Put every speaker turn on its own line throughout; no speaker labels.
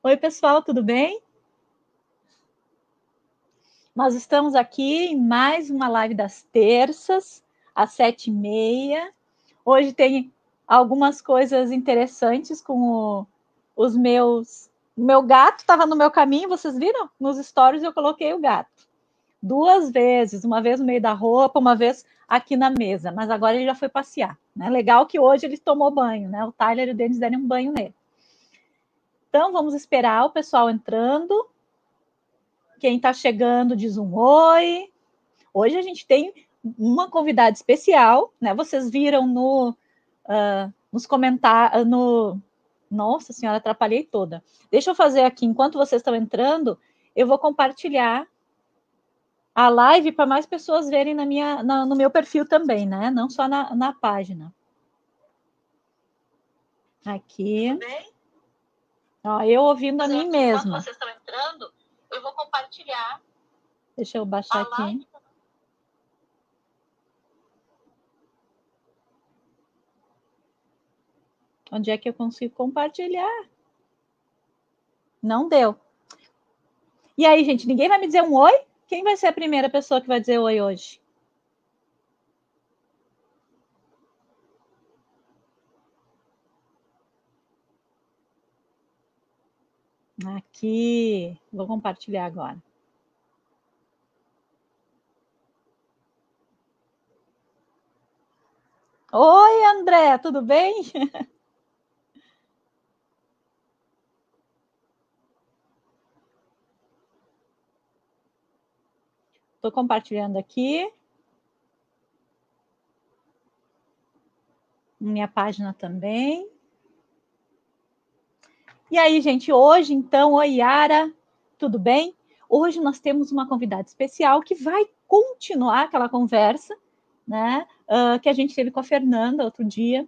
Oi, pessoal, tudo bem? Nós estamos aqui em mais uma live das terças, às 7h30. Hoje tem algumas coisas interessantes com os meus... O meu gato estava no meu caminho, vocês viram? Nos stories eu coloquei o gato. 2 vezes, uma vez no meio da roupa, uma vez aqui na mesa, mas agora ele já foi passear. Né? Legal que hoje ele tomou banho, né? O Tyler e o Denis deram um banho nele. Então, vamos esperar o pessoal entrando. Quem está chegando diz um oi. Hoje a gente tem uma convidada especial, né? Vocês viram nos comentários, Nossa senhora, atrapalhei toda. Deixa eu fazer aqui, enquanto vocês estão entrando, eu vou compartilhar a live para mais pessoas verem no meu perfil também, né? Não só na página. Aqui. Tudo bem? Ó, eu ouvindo a mim mesma. Enquanto vocês estão entrando, eu vou compartilhar. Deixa eu baixar aqui. Onde é que eu consigo compartilhar? Não deu. E aí, gente, ninguém vai me dizer um oi? Quem vai ser a primeira pessoa que vai dizer oi hoje? Aqui. Vou compartilhar agora. Oi, André, tudo bem? Estou compartilhando aqui. Minha página também. E aí, gente, hoje, então, oi, Yara, tudo bem? Hoje nós temos uma convidada especial que vai continuar aquela conversa, né, que a gente teve com a Fernanda outro dia,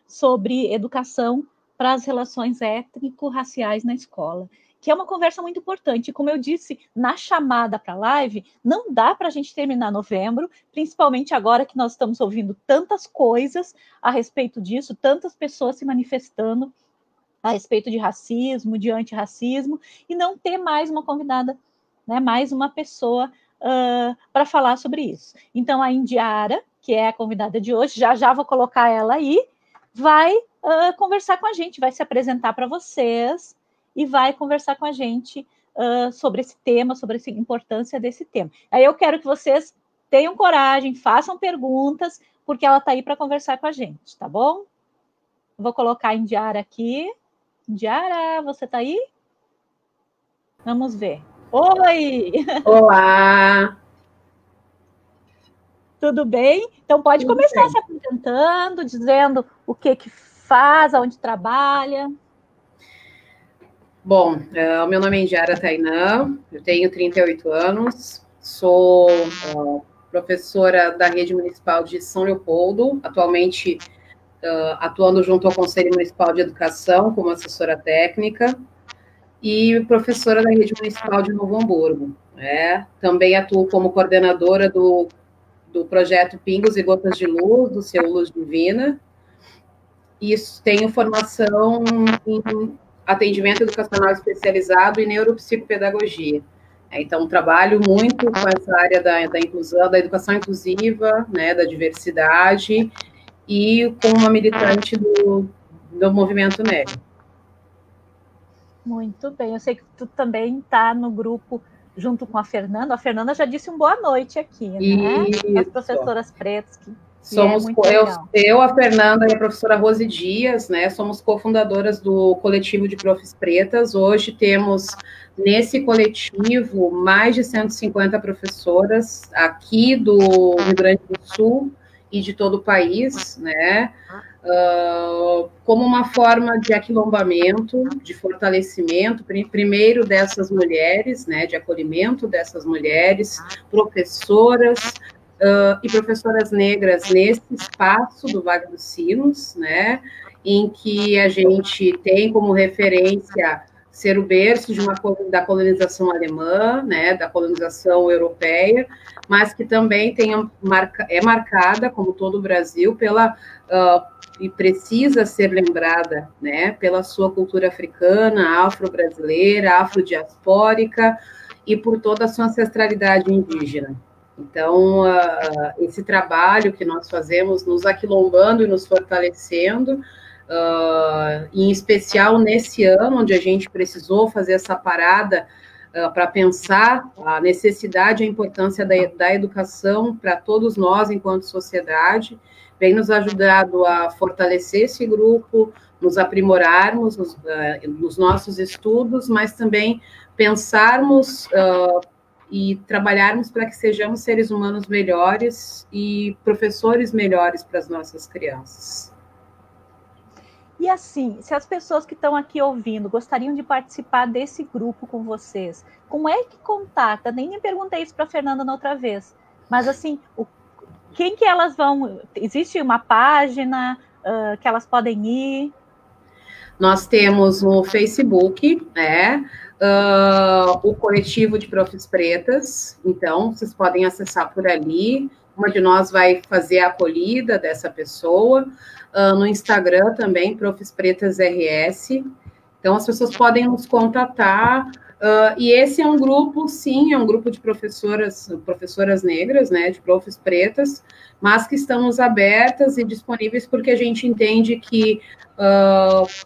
sobre educação para as relações étnico-raciais na escola, que é uma conversa muito importante. Como eu disse na chamada para a live, não dá para a gente terminar novembro, principalmente agora que nós estamos ouvindo tantas coisas a respeito disso, tantas pessoas se manifestando a respeito de racismo, de antirracismo, e não ter mais uma convidada, né, mais uma pessoa para falar sobre isso. Então, a Indiara, que é a convidada de hoje, já vou colocar ela aí, vai conversar com a gente, vai se apresentar para vocês e vai conversar com a gente sobre esse tema, sobre a importância desse tema. Aí eu quero que vocês tenham coragem, façam perguntas, porque ela está aí para conversar com a gente, tá bom? Vou colocar a Indiara aqui. Indiara, você está aí? Vamos ver. Oi!
Olá!
Tudo bem? Então pode
Tudo
começar
bem.
se apresentando, dizendo o que faz, aonde trabalha.
Bom, o meu nome é Indiara Tainã, eu tenho 38 anos, sou professora da Rede Municipal de São Leopoldo, atualmente atuando junto ao Conselho Municipal de Educação como assessora técnica e professora da Rede Municipal de Novo Hamburgo. Também atuo como coordenadora do projeto Pingos e Gotas de Luz, do seu Luz Divina, e tenho formação em atendimento educacional especializado e neuropsicopedagogia. Então, trabalho muito com essa área da inclusão, da educação inclusiva, né, da diversidade, e com uma militante do movimento negro.
Muito bem, eu sei que tu também está no grupo junto com a Fernanda. A Fernanda já disse boa noite aqui, né? As professoras pretas que
somos eu, a Fernanda e a professora Rose Dias, né? Somos cofundadoras do coletivo de Profs Pretas. Hoje temos nesse coletivo mais de 150 professoras aqui do Rio Grande do Sul e de todo o país, né? Como uma forma de aquilombamento, de fortalecimento, primeiro dessas mulheres, né? De acolhimento dessas mulheres, professoras, e professoras negras nesse espaço do Vale dos Sinos, né, em que a gente tem como referência ser o berço da colonização alemã, né, da colonização europeia, mas que também é marcada, como todo o Brasil, e precisa ser lembrada, né, pela sua cultura africana, afro-brasileira, afrodiaspórica e por toda a sua ancestralidade indígena. Então, esse trabalho que nós fazemos, nos aquilombando e nos fortalecendo, em especial nesse ano, onde a gente precisou fazer essa parada para pensar a necessidade e a importância da educação para todos nós, enquanto sociedade, vem nos ajudado a fortalecer esse grupo, nos aprimorarmos nos nossos estudos, mas também pensarmos e trabalharmos para que sejamos seres humanos melhores e professores melhores para as nossas crianças.
E assim, se as pessoas que estão aqui ouvindo gostariam de participar desse grupo com vocês, como é que contata? Nem me perguntei isso para a Fernanda na outra vez, mas assim, quem que elas vão? Existe uma página que elas podem ir?
Nós temos no Facebook, né, o coletivo de Profs Pretas, então vocês podem acessar por ali, uma de nós vai fazer a acolhida dessa pessoa, no Instagram também, Profs Pretas RS, então as pessoas podem nos contatar, e esse é um grupo, sim, é um grupo de professoras negras, né, de profs pretas, mas que estamos abertas e disponíveis porque a gente entende que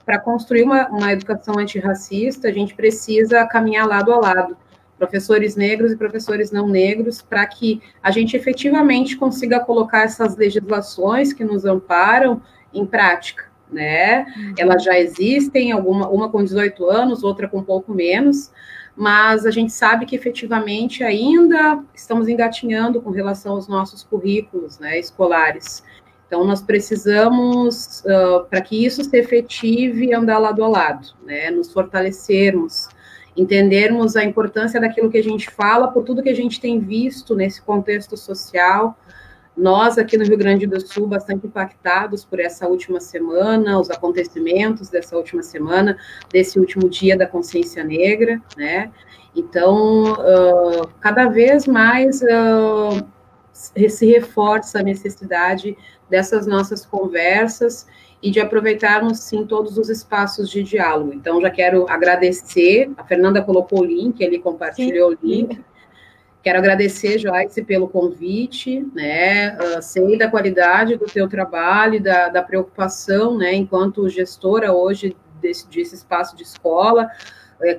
para construir uma educação antirracista, a gente precisa caminhar lado a lado, professores negros e professores não negros, para que a gente efetivamente consiga colocar essas legislações que nos amparam em prática, né? Elas já existem, uma com 18 anos, outra com um pouco menos, mas a gente sabe que efetivamente ainda estamos engatinhando com relação aos nossos currículos, né, escolares. Então, nós precisamos, para que isso se efetive, andar lado a lado, né, nos fortalecermos, entendermos a importância daquilo que a gente fala, por tudo que a gente tem visto nesse contexto social. Nós, aqui no Rio Grande do Sul, bastante impactados por essa última semana, os acontecimentos dessa última semana, desse último dia da consciência negra, né? Então, cada vez mais se reforça a necessidade dessas nossas conversas e de aproveitarmos, sim, todos os espaços de diálogo. Então, já quero agradecer, a Fernanda colocou o link, ele compartilhou o link. Quero agradecer, Joyce, pelo convite, né, sei da qualidade do teu trabalho, da preocupação, né, enquanto gestora hoje desse espaço de escola.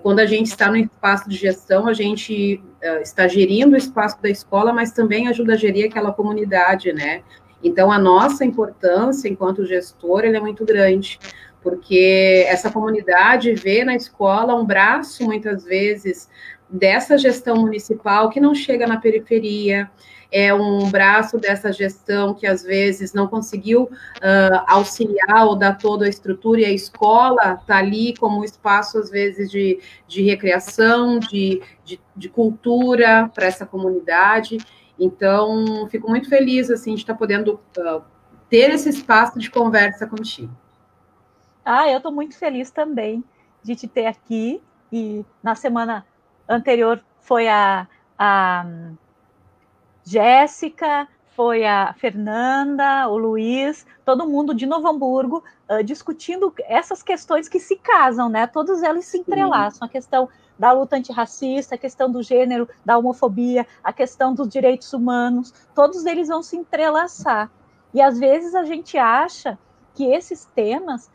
Quando a gente está no espaço de gestão, a gente está gerindo o espaço da escola, mas também ajuda a gerir aquela comunidade, né. Então, a nossa importância enquanto gestora, ela é muito grande, porque essa comunidade vê na escola um braço, muitas vezes, dessa gestão municipal que não chega na periferia, é um braço dessa gestão que às vezes não conseguiu auxiliar ou dar toda a estrutura, e a escola está ali como espaço, às vezes, de recreação, de cultura para essa comunidade. Então, fico muito feliz assim, de estar podendo ter esse espaço de conversa contigo.
Eu estou muito feliz também de te ter aqui, e na semana anterior foi a Jéssica, foi a Fernanda, o Luiz, todo mundo de Novo Hamburgo, discutindo essas questões que se casam, né? Todos eles se entrelaçam, a questão da luta antirracista, a questão do gênero, da homofobia, a questão dos direitos humanos, todos eles vão se entrelaçar. E às vezes a gente acha que esses temas,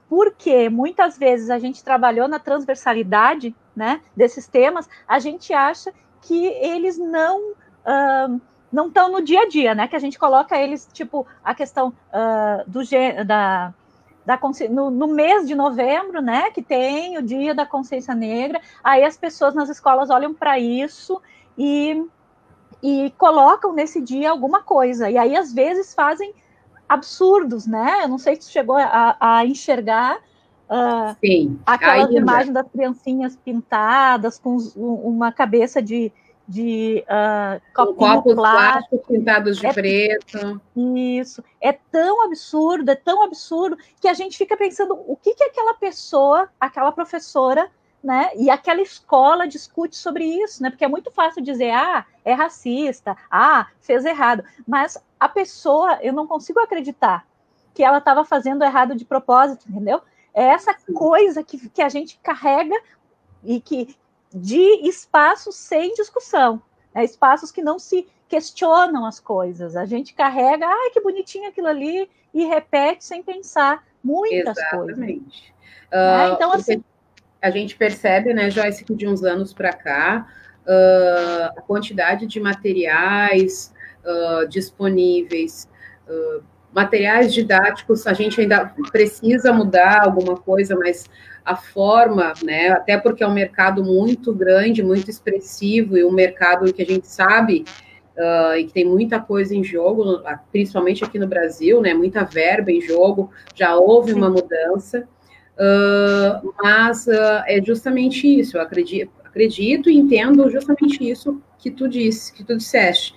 porque muitas vezes a gente trabalhou na transversalidade, né, desses temas, a gente acha que eles não estão no dia a dia, né, que a gente coloca eles, tipo, a questão no mês de novembro, né, que tem o dia da consciência negra, aí as pessoas nas escolas olham para isso e colocam nesse dia alguma coisa, e aí às vezes fazem absurdos, né, eu não sei se chegou a enxergar
sim,
aquelas imagens das criancinhas pintadas com uma cabeça de
copos plásticos pintados de preto.
Isso, é tão absurdo que a gente fica pensando o que aquela pessoa, aquela professora né? E aquela escola discute sobre isso, né? Porque é muito fácil dizer, é racista, fez errado. Mas a pessoa, eu não consigo acreditar que ela estava fazendo errado de propósito, entendeu? É essa coisa que a gente carrega e que de espaços sem discussão, né? Espaços que não se questionam as coisas. A gente carrega, que bonitinho aquilo ali, e repete sem pensar muitas coisas.
Exatamente.
Então, assim,
a gente percebe, né, Joyce, que de uns anos para cá, a quantidade de materiais disponíveis, materiais didáticos, a gente ainda precisa mudar alguma coisa, mas a forma, né, até porque é um mercado muito grande, muito expressivo, e um mercado que a gente sabe e que tem muita coisa em jogo, principalmente aqui no Brasil, né, muita verba em jogo, já houve uma mudança, mas é justamente isso, eu acredito e entendo justamente isso que tu disseste.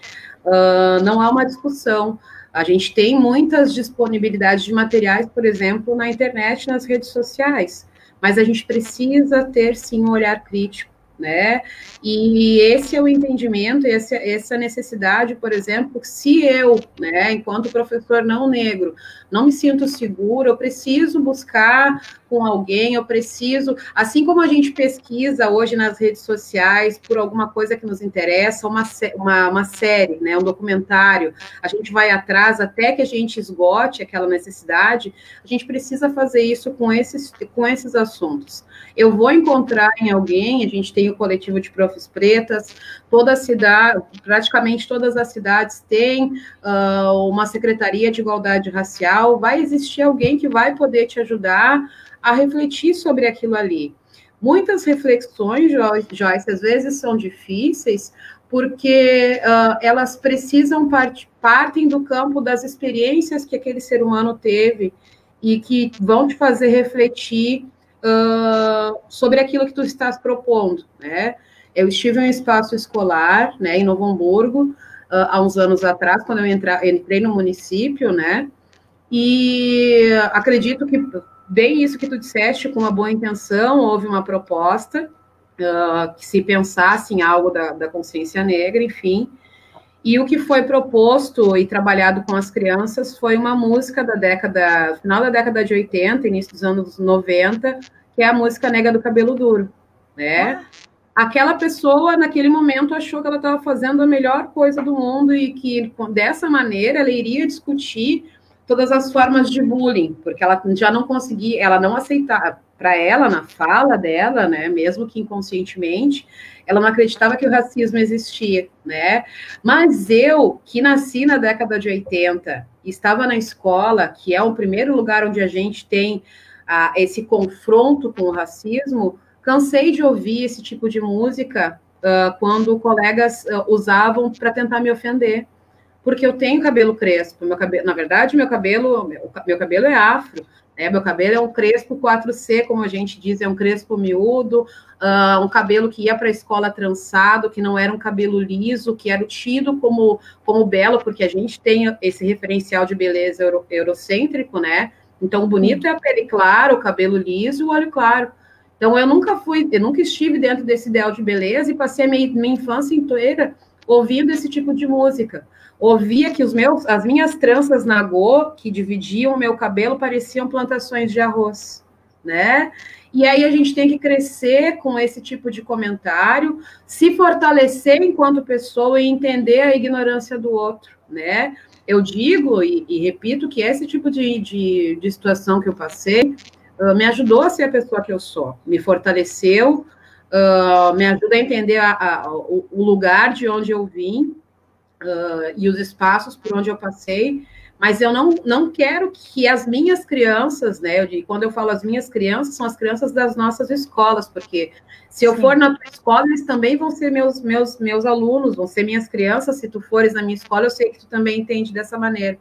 Não há uma discussão. A gente tem muitas disponibilidades de materiais, por exemplo, na internet, nas redes sociais, mas a gente precisa ter, sim, um olhar crítico, né? E esse é o entendimento, essa necessidade, por exemplo, se eu, né, enquanto professor não negro, não me sinto seguro, eu preciso buscar com alguém, eu preciso, assim como a gente pesquisa hoje nas redes sociais por alguma coisa que nos interessa, uma série, né, um documentário, a gente vai atrás até que a gente esgote aquela necessidade, a gente precisa fazer isso com esses assuntos. Eu vou encontrar em alguém, a gente tem o coletivo de profs pretas, toda a cidade, praticamente todas as cidades têm uma secretaria de igualdade racial, vai existir alguém que vai poder te ajudar a refletir sobre aquilo ali. Muitas reflexões, Joyce, às vezes são difíceis, porque elas precisam partem do campo das experiências que aquele ser humano teve e que vão te fazer refletir sobre aquilo que tu estás propondo, né? Eu estive em um espaço escolar, né, em Novo Hamburgo, há uns anos atrás, quando eu entrei no município, né, e acredito que bem isso que tu disseste, com uma boa intenção, houve uma proposta que se pensasse em algo da consciência negra, enfim, e o que foi proposto e trabalhado com as crianças foi uma música final da década de 80, início dos anos 90, que é a música Nega do Cabelo Duro, né? Aquela pessoa, naquele momento, achou que ela estava fazendo a melhor coisa do mundo e que, dessa maneira, ela iria discutir todas as formas de bullying, porque ela já não conseguia, ela não aceitava, para ela, na fala dela, né, mesmo que inconscientemente, ela não acreditava que o racismo existia, né, mas eu, que nasci na década de 80, estava na escola, que é o primeiro lugar onde a gente tem esse confronto com o racismo, cansei de ouvir esse tipo de música quando colegas usavam para tentar me ofender, porque eu tenho cabelo crespo, na verdade, meu cabelo é afro, né? Meu cabelo é um crespo 4C, como a gente diz, é um crespo miúdo, um cabelo que ia para a escola trançado, que não era um cabelo liso, que era tido como belo, porque a gente tem esse referencial de beleza eurocêntrico, né? Então, o bonito é a pele clara, o cabelo liso e o olho claro. Então, eu nunca estive dentro desse ideal de beleza e passei a minha infância inteira ouvindo esse tipo de música. Ouvia que as minhas tranças nagô, que dividiam o meu cabelo, pareciam plantações de arroz, né? E aí a gente tem que crescer com esse tipo de comentário, se fortalecer enquanto pessoa e entender a ignorância do outro, né? Eu digo e repito que esse tipo de situação que eu passei me ajudou a ser a pessoa que eu sou, me fortaleceu, me ajuda a entender o lugar de onde eu vim, e os espaços por onde eu passei, mas eu não quero que as minhas crianças, né, quando eu falo as minhas crianças, são as crianças das nossas escolas, porque se eu for na tua escola, eles também vão ser meus alunos, vão ser minhas crianças, se tu fores na minha escola, eu sei que tu também entende dessa maneira.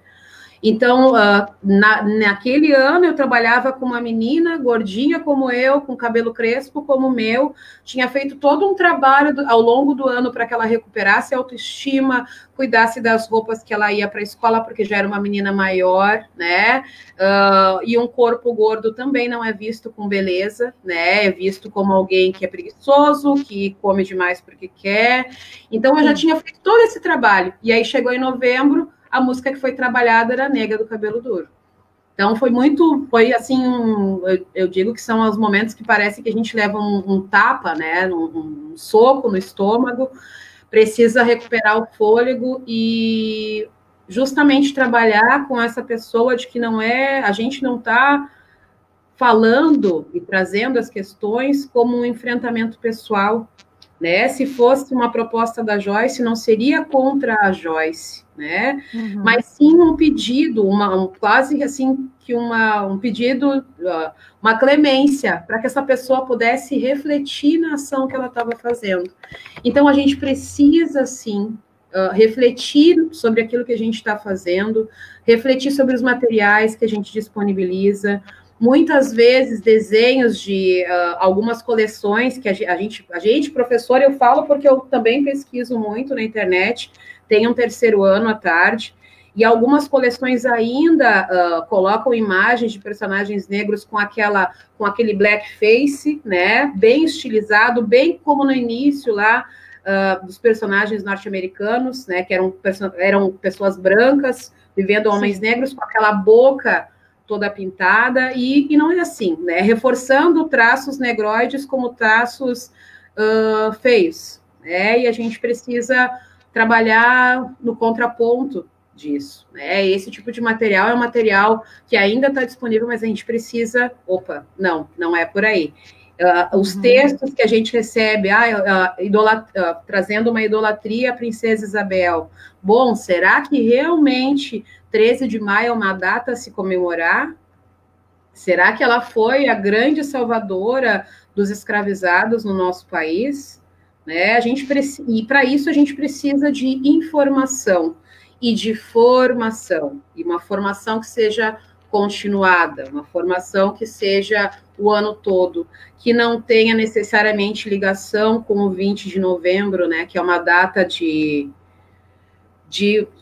Então, naquele ano, eu trabalhava com uma menina gordinha como eu, com cabelo crespo como o meu, tinha feito todo um trabalho ao longo do ano para que ela recuperasse a autoestima, cuidasse das roupas que ela ia para a escola, porque já era uma menina maior, né? E um corpo gordo também não é visto com beleza, né? É visto como alguém que é preguiçoso, que come demais porque quer. Então, eu já tinha feito todo esse trabalho. E aí, chegou em novembro, a música que foi trabalhada era Nega do Cabelo Duro. Então, foi assim, eu digo que são os momentos que parece que a gente leva um tapa, né, um soco no estômago, precisa recuperar o fôlego e justamente trabalhar com essa pessoa de que a gente não está falando e trazendo as questões como um enfrentamento pessoal, né? Se fosse uma proposta da Joyce, não seria contra a Joyce, né? Uhum. Mas sim um pedido, quase assim que um pedido, uma clemência, para que essa pessoa pudesse refletir na ação que ela estava fazendo. Então, a gente precisa, sim, refletir sobre aquilo que a gente está fazendo, refletir sobre os materiais que a gente disponibiliza, muitas vezes desenhos de algumas coleções que a gente, professor, eu falo porque eu também pesquiso muito na internet, tenho um terceiro ano à tarde, e algumas coleções ainda colocam imagens de personagens negros com aquele blackface, né, bem estilizado, bem como no início lá dos personagens norte-americanos, né, que eram pessoas brancas vivendo homens negros com aquela boca toda pintada, e não é assim, né? Reforçando traços negroides como traços feios, né? E a gente precisa trabalhar no contraponto disso, né? Esse tipo de material é um material que ainda está disponível, mas a gente precisa... não é por aí. Os textos que a gente recebe, trazendo uma idolatria à Princesa Isabel. Bom, será que realmente 13 de maio é uma data a se comemorar? Será que ela foi a grande salvadora dos escravizados no nosso país? Né? E para isso a gente precisa de informação e de formação, e uma formação que seja continuada, uma formação que seja o ano todo, que não tenha necessariamente ligação com o 20 de novembro, né, que é uma data que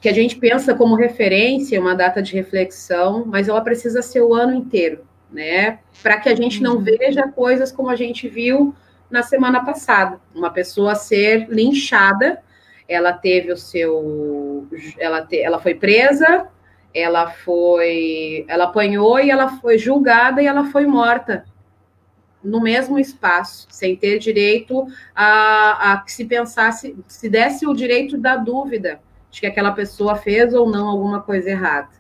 a gente pensa como referência, uma data de reflexão, mas ela precisa ser o ano inteiro, né, para que a gente não veja coisas como a gente viu na semana passada, uma pessoa ser linchada, ela foi presa, ela apanhou e ela foi julgada e ela foi morta no mesmo espaço, sem ter direito a que se pensasse, se desse o direito da dúvida de que aquela pessoa fez ou não alguma coisa errada,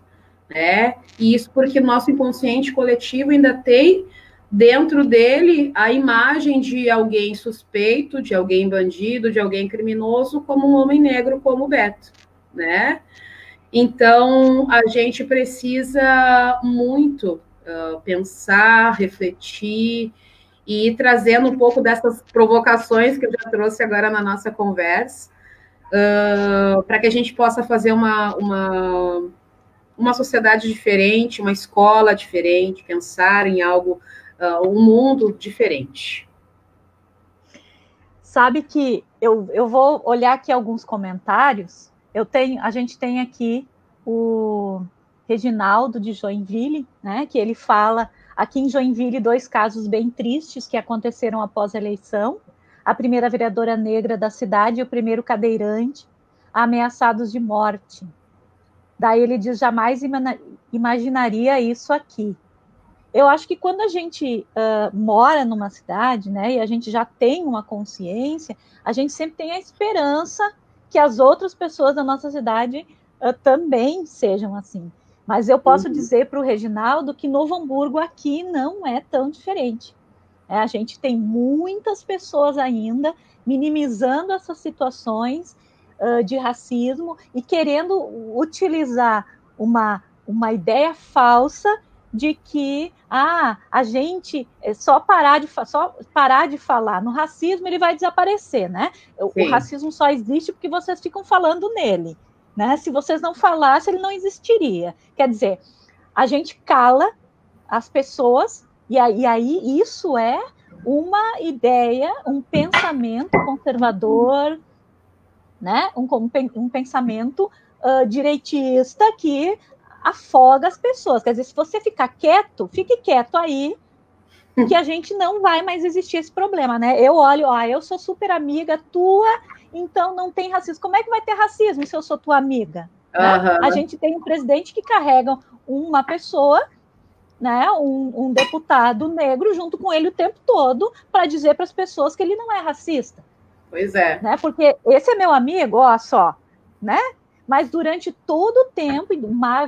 né? E isso porque nosso inconsciente coletivo ainda tem dentro dele a imagem de alguém suspeito, de alguém bandido, de alguém criminoso, como um homem negro como o Beto, né? Então, a gente precisa muito pensar, refletir e ir trazendo um pouco dessas provocações que eu já trouxe agora na nossa conversa, para que a gente possa fazer uma sociedade diferente, uma escola diferente, pensar em algo, um mundo diferente.
Sabe que eu vou olhar aqui alguns comentários. A gente tem aqui o Reginaldo de Joinville, né, que ele fala aqui em Joinville 2 casos bem tristes que aconteceram após a eleição. A primeira vereadora negra da cidade e o primeiro cadeirante ameaçados de morte. Daí ele diz, jamais imaginaria isso aqui. Eu acho que quando a gente mora numa cidade, né, e a gente já tem uma consciência, a gente sempre tem a esperança que as outras pessoas da nossa cidade também sejam assim. Mas eu posso dizer para o Reginaldo que Novo Hamburgo aqui não é tão diferente. A gente tem muitas pessoas ainda minimizando essas situações de racismo e querendo utilizar uma ideia falsa de que a gente só parar de falar no racismo, ele vai desaparecer, né? Sim. O racismo só existe porque vocês ficam falando nele. né? Se vocês não falassem, ele não existiria. Quer dizer, a gente cala as pessoas, e aí isso é uma ideia, um pensamento conservador, né? Um pensamento direitista que afoga as pessoas. Quer dizer, se você ficar quieto, fique quieto aí, que a gente não vai mais existir esse problema, né? Eu olho, eu sou super amiga tua, então não tem racismo. Como é que vai ter racismo se eu sou tua amiga? Né? A gente tem um presidente que carrega uma pessoa, né, um deputado negro junto com ele o tempo todo para dizer para as pessoas que ele não é racista.
Pois é.
Né? Porque esse é meu amigo, ó só, né? Mas durante todo o tempo,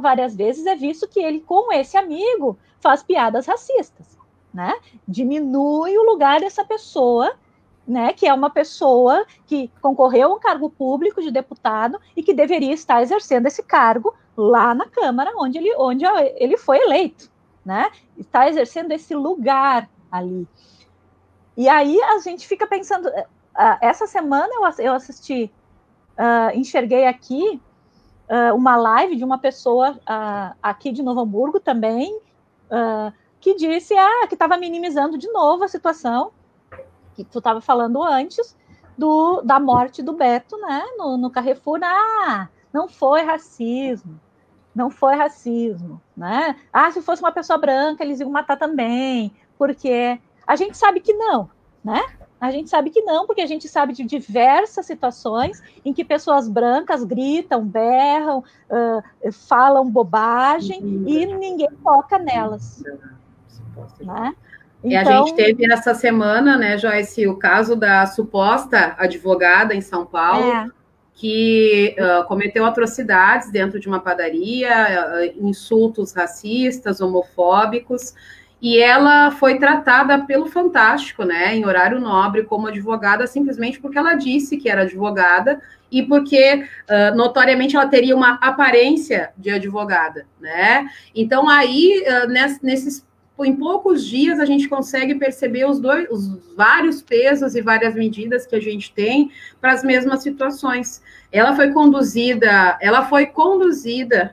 várias vezes, é visto que ele, com esse amigo, faz piadas racistas, né? Diminui o lugar dessa pessoa, né? Que é uma pessoa que concorreu a um cargo público de deputado e que deveria estar exercendo esse cargo lá na Câmara, onde ele foi eleito, né? Está exercendo esse lugar ali. E aí a gente fica pensando... essa semana eu assisti, enxerguei aqui uma live de uma pessoa aqui de Novo Hamburgo também, que disse que estava minimizando de novo a situação que tu estava falando antes da morte do Beto, né, no Carrefour. Não foi racismo, né? Se fosse uma pessoa branca, eles iam matar também, porque a gente sabe que não, né? A gente sabe que não, porque a gente sabe de diversas situações em que pessoas brancas gritam, berram, falam bobagem e ninguém toca nelas. Né?
Então... a gente teve essa semana, né, Joyce, o caso da suposta advogada em São Paulo, que cometeu atrocidades dentro de uma padaria, insultos racistas, homofóbicos, e ela foi tratada pelo Fantástico, né, em horário nobre, como advogada, simplesmente porque ela disse que era advogada e porque, notoriamente, ela teria uma aparência de advogada, né? Então, aí, em poucos dias, a gente consegue perceber os vários pesos e várias medidas que a gente tem para as mesmas situações. Ela foi conduzida,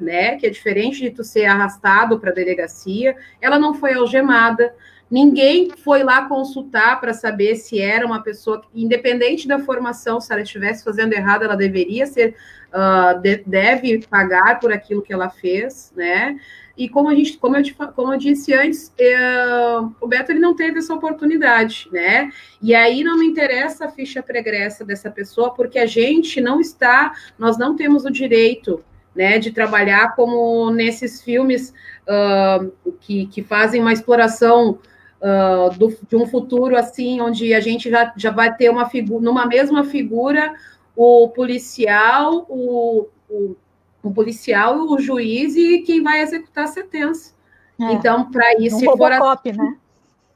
né, que é diferente de tu ser arrastado para a delegacia, ela não foi algemada, ninguém foi lá consultar para saber se era uma pessoa, independente da formação, se ela estivesse fazendo errado, ela deveria deve pagar por aquilo que ela fez, né? E como eu disse antes, o Beto ele não teve essa oportunidade, né? E aí não me interessa a ficha pregressa dessa pessoa, porque nós não temos o direito, né, de trabalhar como nesses filmes que fazem uma exploração de um futuro assim, onde a gente já vai ter numa mesma figura o policial, o juiz e quem vai executar a sentença. Então, para isso...
Um Robocop, né?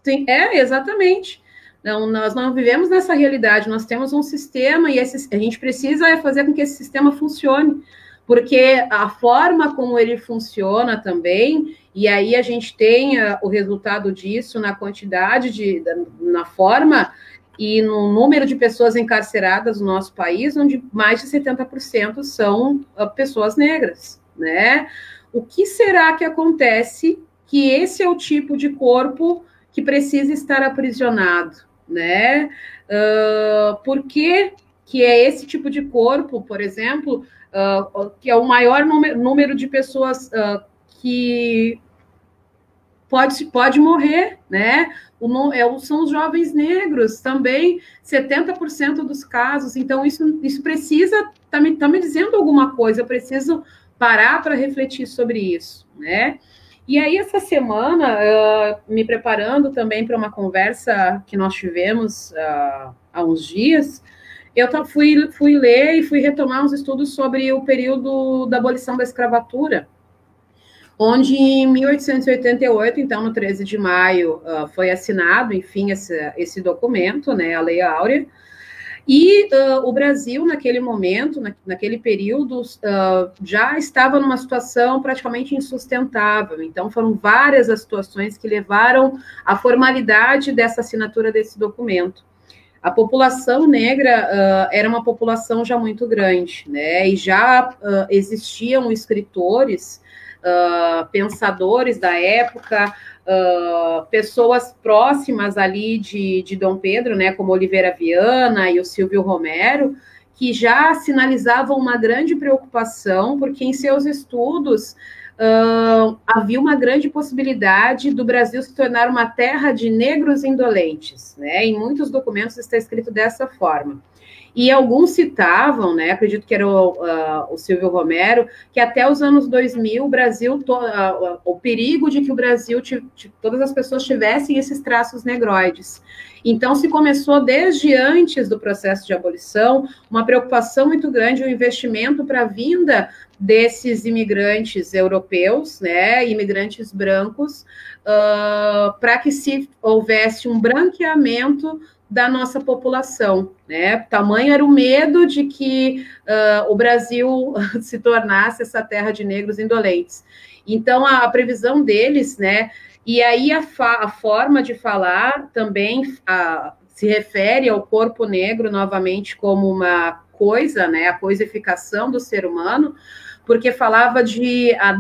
Sim, exatamente. Não, nós não vivemos nessa realidade, nós temos um sistema e a gente precisa fazer com que esse sistema funcione, porque a forma como ele funciona também, e aí a gente tem o resultado disso na quantidade, na forma e no número de pessoas encarceradas no nosso país, onde mais de 70% são pessoas negras, né? O que será que acontece que esse é o tipo de corpo que precisa estar aprisionado, né? Por que é esse tipo de corpo, por exemplo, que é o maior número de pessoas que pode morrer, né? São os jovens negros também, 70% dos casos. Então, isso precisa, tá me dizendo alguma coisa, eu preciso parar para refletir sobre isso, né? E aí, essa semana, me preparando também para uma conversa que nós tivemos há uns dias, eu fui ler e fui retomar uns estudos sobre o período da abolição da escravatura, onde em 1888, então, no 13 de maio, foi assinado, enfim, esse documento, né, a Lei Áurea, e o Brasil, naquele momento, naquele período, já estava numa situação praticamente insustentável. Então, foram várias as situações que levaram à formalidade dessa assinatura desse documento. a população negra era uma população já muito grande, né? E já existiam escritores, pensadores da época, pessoas próximas ali de Dom Pedro, né? Como Oliveira Viana e o Silvio Romero, que já sinalizavam uma grande preocupação, porque em seus estudos havia uma grande possibilidade do Brasil se tornar uma terra de negros indolentes, né? Em muitos documentos está escrito dessa forma. E alguns citavam, né, acredito que era o Silvio Romero, que até os anos 2000, o Brasil, o perigo de que o Brasil, todas as pessoas tivessem esses traços negroides. Então, se começou desde antes do processo de abolição, uma preocupação muito grande, um investimento para a vinda desses imigrantes europeus, né, imigrantes brancos, para que se houvesse um branqueamento da nossa população, né? Tamanho era o medo de que o Brasil se tornasse essa terra de negros indolentes. Então, a previsão deles, né? E aí a forma de falar também se refere ao corpo negro novamente como uma coisa, né? A coisificação do ser humano, porque falava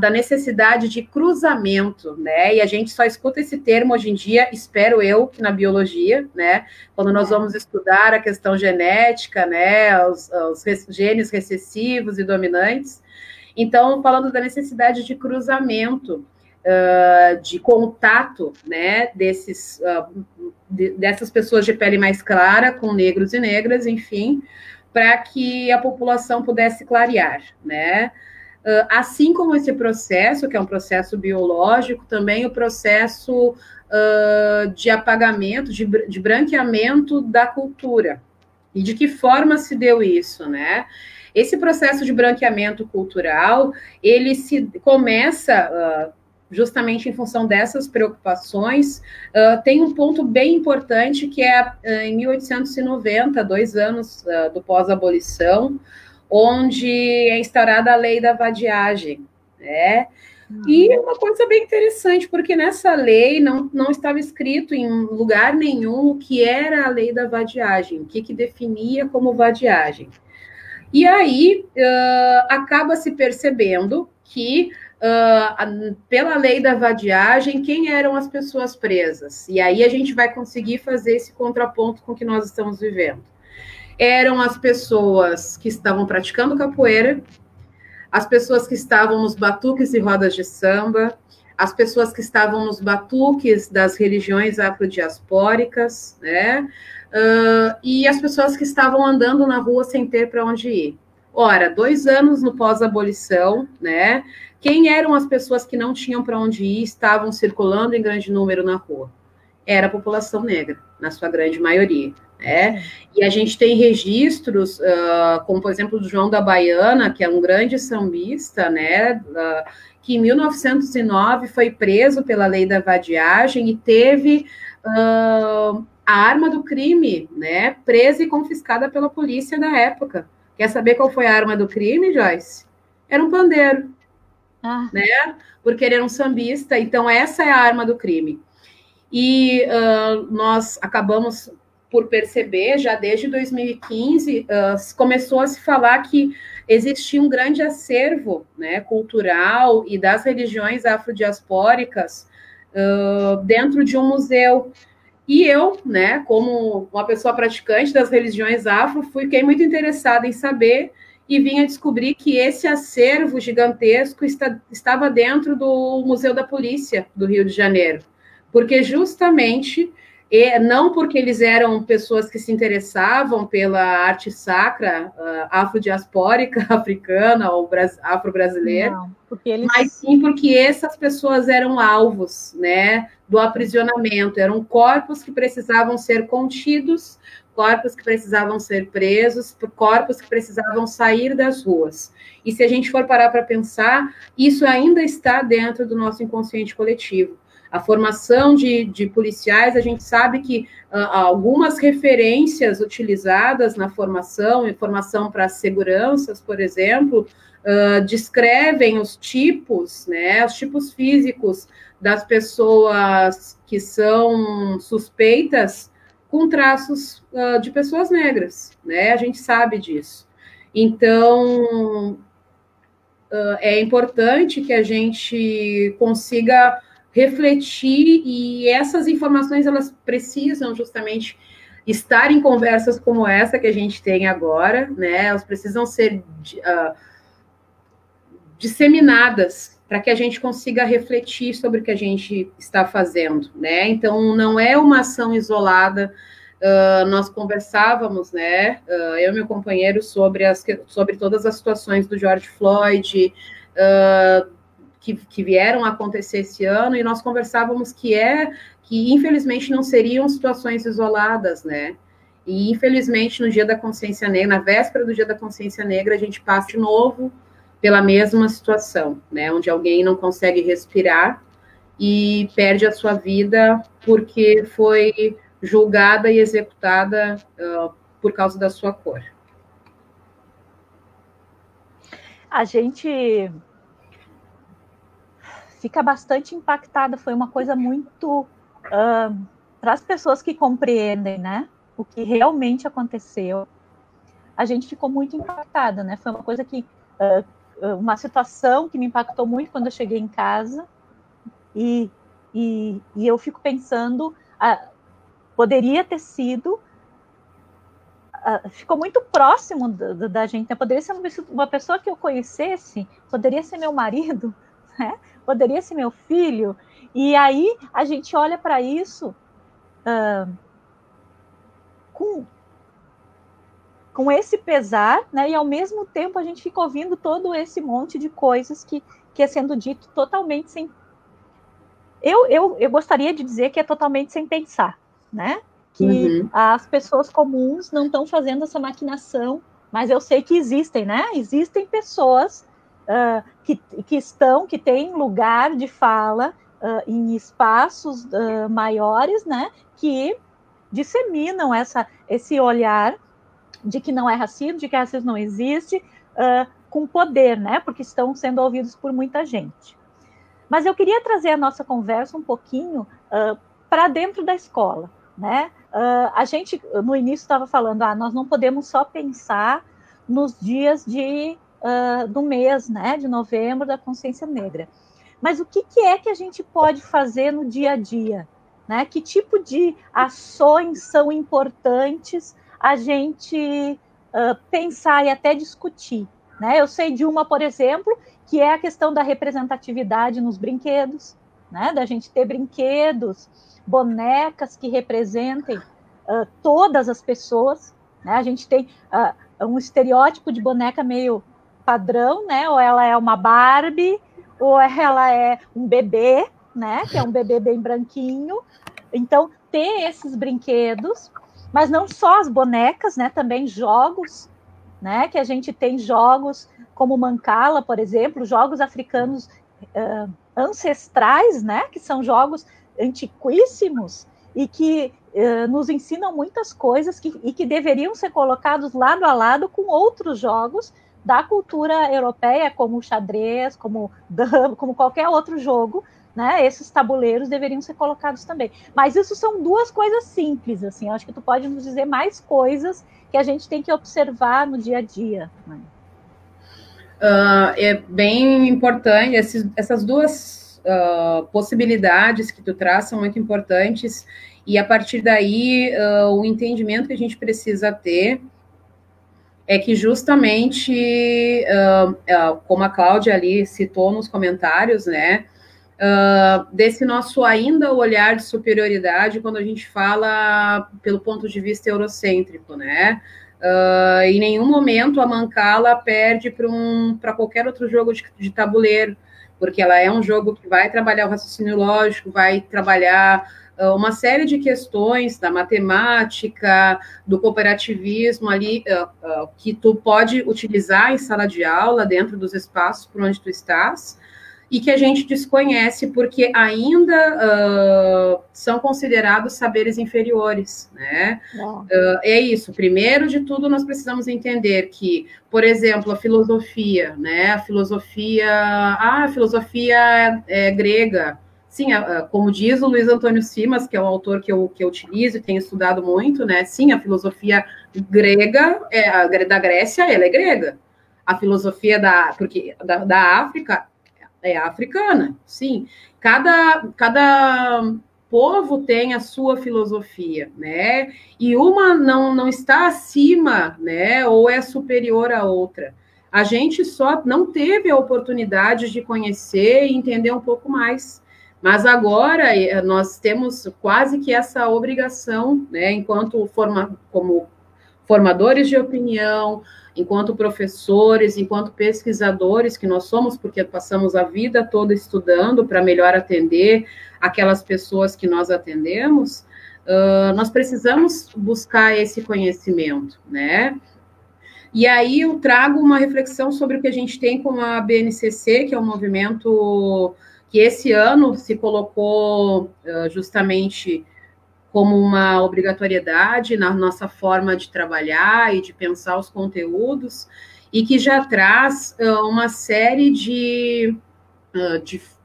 da necessidade de cruzamento, né? E a gente só escuta esse termo hoje em dia, espero eu, que na biologia, né? Quando nós vamos estudar a questão genética, né? Os genes recessivos e dominantes. Então, falando da necessidade de cruzamento, de contato, né? Dessas pessoas de pele mais clara com negros e negras, enfim, para que a população pudesse clarear, né? Assim como esse processo, que é um processo biológico, também o processo de apagamento, de branqueamento da cultura. E de que forma se deu isso, né? Esse processo de branqueamento cultural, ele começa justamente em função dessas preocupações. Tem um ponto bem importante, que é em 1890, 2 anos do pós-abolição, onde é instaurada a lei da vadiagem, né? E é uma coisa bem interessante, porque nessa lei não estava escrito em lugar nenhum o que era a lei da vadiagem, o que definia como vadiagem. E aí acaba se percebendo que, pela lei da vadiagem, quem eram as pessoas presas? E aí a gente vai conseguir fazer esse contraponto com o que nós estamos vivendo. Eram as pessoas que estavam praticando capoeira, as pessoas que estavam nos batuques e rodas de samba, as pessoas que estavam nos batuques das religiões afrodiaspóricas, né? E as pessoas que estavam andando na rua sem ter para onde ir. Ora, 2 anos no pós-abolição, né? Quem eram as pessoas que não tinham para onde ir, estavam circulando em grande número na rua? Era a população negra, na sua grande maioria. Né? E a gente tem registros, como por exemplo do João da Baiana, que é um grande sambista, né, que em 1909 foi preso pela lei da vadiagem e teve a arma do crime, né, presa e confiscada pela polícia da época. Quer saber qual foi a arma do crime, Joyce? Era um pandeiro, né, porque ele era um sambista, então essa é a arma do crime. E nós acabamos por perceber, já desde 2015, começou a se falar que existia um grande acervo, né, cultural e das religiões afrodiaspóricas dentro de um museu. E eu, né, como uma pessoa praticante das religiões afro, fiquei muito interessada em saber e vim a descobrir que esse acervo gigantesco estava dentro do Museu da Polícia do Rio de Janeiro, porque justamente... não porque eles eram pessoas que se interessavam pela arte sacra afrodiaspórica, africana ou afro-brasileira, mas sim porque essas pessoas eram alvos, né, do aprisionamento, eram corpos que precisavam ser contidos, corpos que precisavam ser presos, corpos que precisavam sair das ruas. E se a gente for parar para pensar, isso ainda está dentro do nosso inconsciente coletivo. A formação de policiais, a gente sabe que algumas referências utilizadas na formação, informação para seguranças, por exemplo, descrevem os tipos, né, os tipos físicos das pessoas que são suspeitas com traços de pessoas negras, né? A gente sabe disso. Então, é importante que a gente consiga refletir, e essas informações, elas precisam justamente estar em conversas como essa que a gente tem agora, né? Elas precisam ser disseminadas para que a gente consiga refletir sobre o que a gente está fazendo, né? Então, não é uma ação isolada. Nós conversávamos, né, eu e meu companheiro, sobre todas as situações do George Floyd, que vieram a acontecer esse ano, e nós conversávamos que infelizmente não seriam situações isoladas, né? E infelizmente no Dia da Consciência Negra, na véspera do Dia da Consciência Negra, a gente passa de novo pela mesma situação, né? Onde alguém não consegue respirar e perde a sua vida porque foi julgada e executada por causa da sua cor.
A gente fica bastante impactada, foi uma coisa muito... para as pessoas que compreendem, né, o que realmente aconteceu, a gente ficou muito impactada, né? Foi uma coisa que... uma situação que me impactou muito quando eu cheguei em casa, e eu fico pensando... poderia ter sido, ficou muito próximo da gente, né? Poderia ser uma pessoa que eu conhecesse, poderia ser meu marido, né? Poderia ser meu filho, e aí a gente olha para isso com esse pesar, né? E ao mesmo tempo a gente fica ouvindo todo esse monte de coisas que é sendo dito totalmente sem... Eu gostaria de dizer que é totalmente sem pensar, né? Que as pessoas comuns não estão fazendo essa maquinação, mas eu sei que existem, né? Existem pessoas que têm lugar de fala em espaços maiores, né? Que disseminam esse olhar de que não é racismo, de que racismo não existe, com poder, né? Porque estão sendo ouvidos por muita gente. Mas eu queria trazer a nossa conversa um pouquinho para dentro da escola, né? A gente, no início, estava falando, nós não podemos só pensar nos dias do mês, né, de novembro, da consciência negra. Mas o que é que a gente pode fazer no dia a dia? Né? Que tipo de ações são importantes a gente pensar e até discutir? Né? Eu sei de uma, por exemplo, que é a questão da representatividade nos brinquedos, né? Da gente ter brinquedos, bonecas que representem todas as pessoas, né? A gente tem um estereótipo de boneca meio padrão, né? Ou ela é uma Barbie, ou ela é um bebê, né? Que é um bebê bem branquinho. Então, ter esses brinquedos, mas não só as bonecas, né? Também jogos, né? Que a gente tem jogos como Mancala, por exemplo, jogos africanos ancestrais, né? Que são jogos antiquíssimos e que nos ensinam muitas coisas e que deveriam ser colocados lado a lado com outros jogos da cultura europeia, como o xadrez, como qualquer outro jogo, né? Esses tabuleiros deveriam ser colocados também. Mas isso são duas coisas simples, assim. Eu acho que tu pode nos dizer mais coisas que a gente tem que observar no dia a dia, né?
É bem importante, essas duas possibilidades que tu traz são muito importantes, e a partir daí o entendimento que a gente precisa ter é que justamente, como a Cláudia ali citou nos comentários, né, desse nosso ainda olhar de superioridade quando a gente fala pelo ponto de vista eurocêntrico, né? Em nenhum momento a Mancala perde para qualquer outro jogo de tabuleiro, porque ela é um jogo que vai trabalhar o raciocínio lógico, vai trabalhar uma série de questões da matemática, do cooperativismo ali, que tu pode utilizar em sala de aula, dentro dos espaços por onde tu estás, e que a gente desconhece porque ainda são considerados saberes inferiores, né? É isso. Primeiro de tudo, nós precisamos entender que, por exemplo, a filosofia, né? A filosofia é grega, sim, como diz o Luiz Antônio Simas, que é um autor que eu utilizo e tenho estudado muito, né? Sim, a filosofia grega, da Grécia, ela é grega. A filosofia da África é africana, sim. Cada povo tem a sua filosofia, né? E uma não está acima, né? Ou é superior à outra. A gente só não teve a oportunidade de conhecer e entender um pouco mais. Mas agora nós temos quase que essa obrigação, né? Como formadores de opinião, enquanto professores, enquanto pesquisadores que nós somos, porque passamos a vida toda estudando para melhor atender aquelas pessoas que nós atendemos, nós precisamos buscar esse conhecimento, né? E aí eu trago uma reflexão sobre o que a gente tem com a BNCC, que é um movimento que esse ano se colocou justamente como uma obrigatoriedade na nossa forma de trabalhar e de pensar os conteúdos, e que já traz uma série de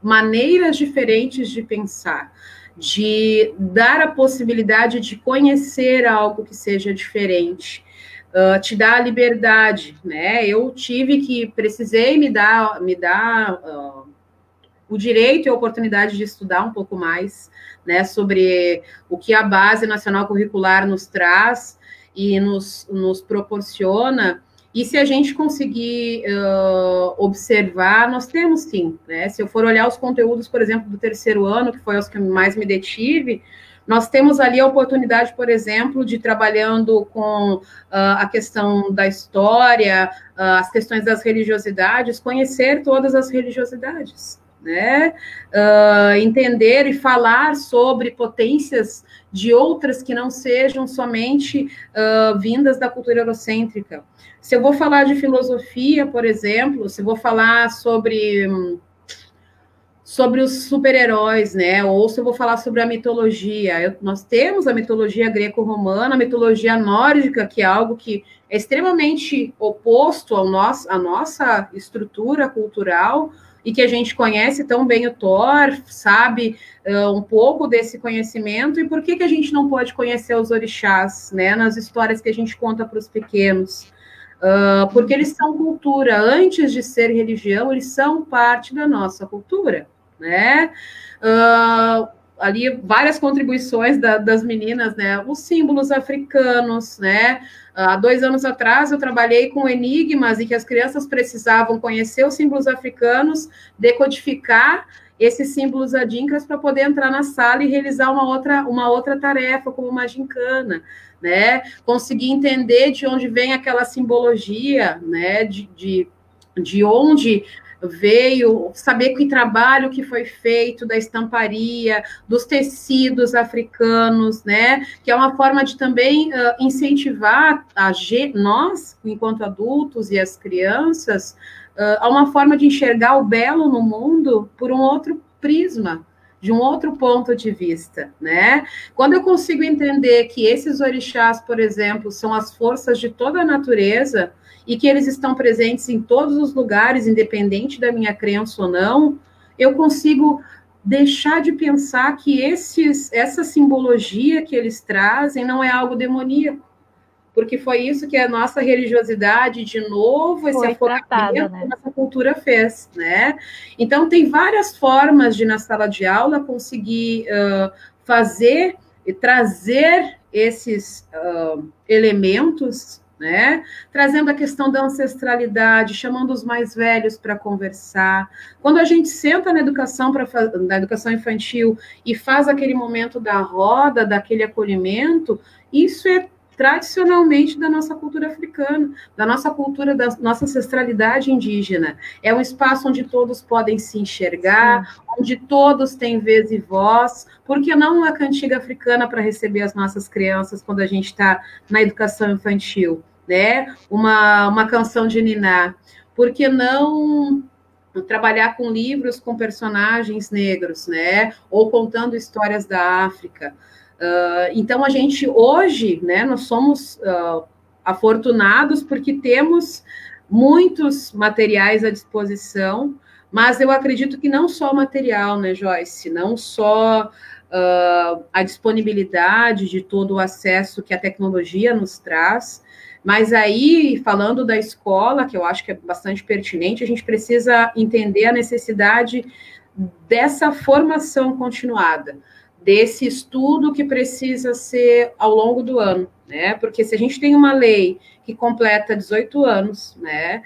maneiras diferentes de pensar, de dar a possibilidade de conhecer algo que seja diferente, te dá a liberdade, né? Eu precisei me dar o direito e a oportunidade de estudar um pouco mais, né, sobre o que a Base Nacional Curricular nos traz e nos proporciona. E se a gente conseguir observar, nós temos sim, né? Se eu for olhar os conteúdos, por exemplo, do terceiro ano, que foi os que mais me detive, nós temos ali a oportunidade, por exemplo, de trabalhando com a questão da história, as questões das religiosidades, conhecer todas as religiosidades, né? Entender e falar sobre potências de outras que não sejam somente vindas da cultura eurocêntrica. Se eu vou falar de filosofia, por exemplo, se eu vou falar sobre os super-heróis, né? Ou se eu vou falar sobre a mitologia. Nós temos a mitologia greco-romana, a mitologia nórdica, que é algo que é extremamente oposto à nossa estrutura cultural, e que a gente conhece tão bem o Thor, sabe um pouco desse conhecimento. E por que a gente não pode conhecer os orixás, né? Nas histórias que a gente conta para os pequenos? Porque eles são cultura. Antes de ser religião, eles são parte da nossa cultura, né? Ali várias contribuições das meninas, né? Os símbolos africanos, né? Há 2 anos atrás eu trabalhei com enigmas em que as crianças precisavam conhecer os símbolos africanos, decodificar esses símbolos adinkras para poder entrar na sala e realizar uma outra tarefa, como uma gincana, né? Conseguir entender de onde vem aquela simbologia, né? De onde veio, saber que trabalho que foi feito da estamparia, dos tecidos africanos, né? Que é uma forma de também incentivar nós, enquanto adultos e as crianças, a uma forma de enxergar o belo no mundo por um outro prisma, de um outro ponto de vista, né? Quando eu consigo entender que esses orixás, por exemplo, são as forças de toda a natureza e que eles estão presentes em todos os lugares, independente da minha crença ou não, eu consigo deixar de pensar que essa simbologia que eles trazem não é algo demoníaco, porque foi isso que a nossa religiosidade, de novo, esse afogamento que a nossa cultura fez, né? Então, tem várias formas de, na sala de aula, conseguir fazer e trazer esses elementos, né? Trazendo a questão da ancestralidade, chamando os mais velhos para conversar. Quando a gente senta na educação infantil e faz aquele momento da roda, daquele acolhimento, isso é tradicionalmente da nossa cultura africana, da nossa cultura, da nossa ancestralidade indígena. É um espaço onde todos podem se enxergar, sim, onde todos têm vez e voz. Por que não uma cantiga africana para receber as nossas crianças quando a gente está na educação infantil, né? Uma canção de niná. Por que não trabalhar com livros com personagens negros, né? Ou contando histórias da África? Então, a gente hoje, né, nós somos afortunados porque temos muitos materiais à disposição, Mas eu acredito que não só o material, né, Joyce? Não só a disponibilidade de todo o acesso que a tecnologia nos traz, mas aí, falando da escola, que eu acho que é bastante pertinente, a gente precisa entender a necessidade dessa formação continuada, desse estudo que precisa ser ao longo do ano, né? Porque se a gente tem uma lei que completa 18 anos, né,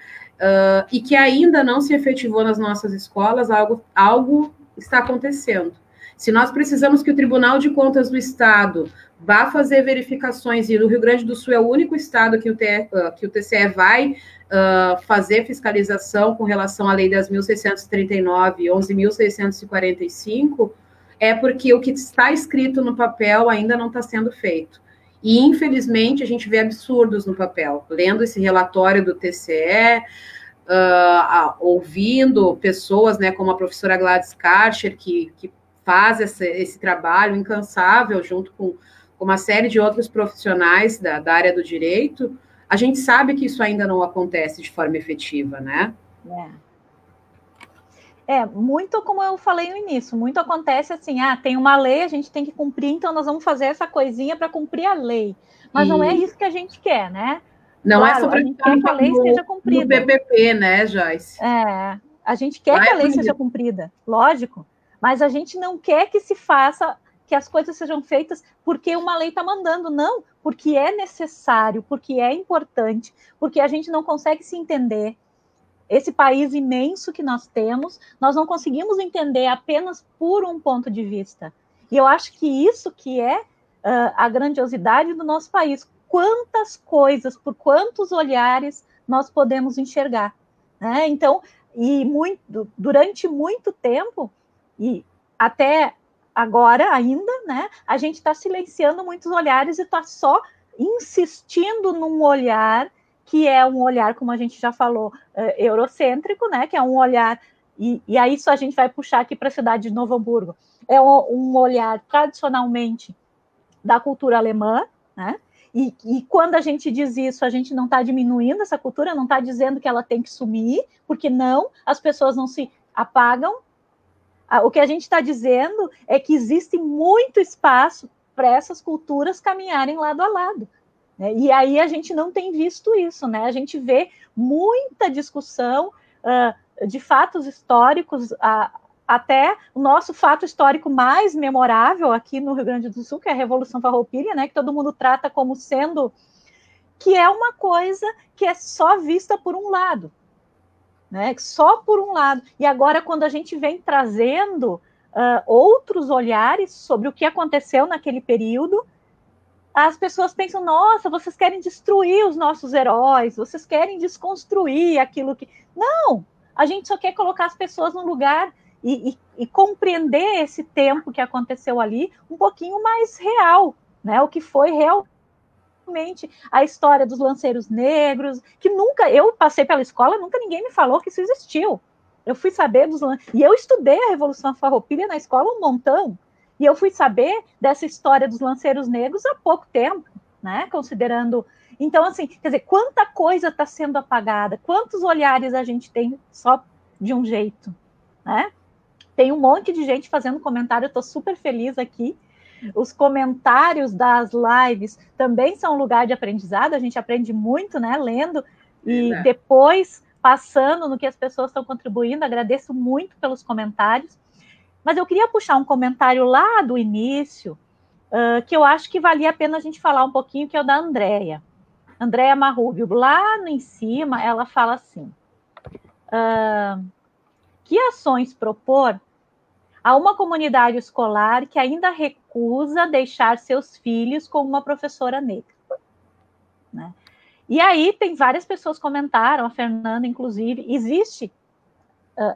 e que ainda não se efetivou nas nossas escolas, algo está acontecendo. Se nós precisamos que o Tribunal de Contas do Estado vá fazer verificações, e o Rio Grande do Sul é o único estado que o TCE vai fazer fiscalização com relação à Lei 10.639 e 11.645, é porque o que está escrito no papel ainda não está sendo feito. E, infelizmente, a gente vê absurdos no papel. Lendo esse relatório do TCE, ouvindo pessoas, né, como a professora Gladys Karcher, que faz esse trabalho incansável, junto com uma série de outros profissionais da área do direito, a gente sabe que isso ainda não acontece de forma efetiva, né?
Muito como eu falei no início, muito acontece assim, tem uma lei, a gente tem que cumprir, então nós vamos fazer essa coisinha para cumprir a lei. Mas não é isso que a gente quer, né?
Não
claro,
é sobre
a gente quer que a lei seja cumprida.
No PPP, né, Joyce?
A gente quer que a lei seja cumprida, lógico, mas a gente não quer que se faça, que as coisas sejam feitas porque uma lei está mandando, não, porque é necessário, porque é importante, porque a gente não consegue se entender. Esse país imenso que nós temos, nós não conseguimos entender apenas por um ponto de vista. E eu acho que isso que é a grandiosidade do nosso país. Quantas coisas, por quantos olhares nós podemos enxergar, né? Então, durante muito tempo, e até agora ainda, né, a gente está silenciando muitos olhares e está só insistindo num olhar que é um olhar, como a gente já falou, eurocêntrico, né, que é um olhar, e aí isso a gente vai puxar aqui para a cidade de Novo Hamburgo, é um olhar tradicionalmente da cultura alemã, né, e quando a gente diz isso, a gente não está diminuindo essa cultura, não está dizendo que ela tem que sumir, porque não, as pessoas não se apagam. O que a gente está dizendo é que existe muito espaço para essas culturas caminharem lado a lado. Né? E aí a gente não tem visto isso, né? A gente vê muita discussão de fatos históricos, até o nosso fato histórico mais memorável aqui no Rio Grande do Sul, que é a Revolução Farroupilha, né? Que todo mundo trata como sendo que é uma coisa que é só vista por um lado. Né? Só por um lado. E agora, quando a gente vem trazendo outros olhares sobre o que aconteceu naquele período, as pessoas pensam, nossa, vocês querem destruir os nossos heróis, vocês querem desconstruir aquilo que... Não! A gente só quer colocar as pessoas no lugar e compreender esse tempo que aconteceu ali um pouquinho mais real, né? O que foi realmente a história dos lanceiros negros, que nunca, eu passei pela escola, nunca ninguém me falou que isso existiu. Eu fui saber e eu estudei a Revolução Farroupilha na escola um montão, e eu fui saber dessa história dos lanceiros negros há pouco tempo, né, considerando... Então, assim, quer dizer, quanta coisa está sendo apagada, quantos olhares a gente tem só de um jeito, né? Tem um monte de gente fazendo comentário, eu estou super feliz aqui. Os comentários das lives também são um lugar de aprendizado, a gente aprende muito, né, lendo, e depois passando no que as pessoas estão contribuindo, agradeço muito pelos comentários, mas eu queria puxar um comentário lá do início, que eu acho que valia a pena a gente falar um pouquinho, que é o da Andréia Marrubio, lá em cima, ela fala assim, que ações propor a uma comunidade escolar que ainda recusa deixar seus filhos com uma professora negra. Né? E aí tem várias pessoas comentaram, a Fernanda inclusive, existe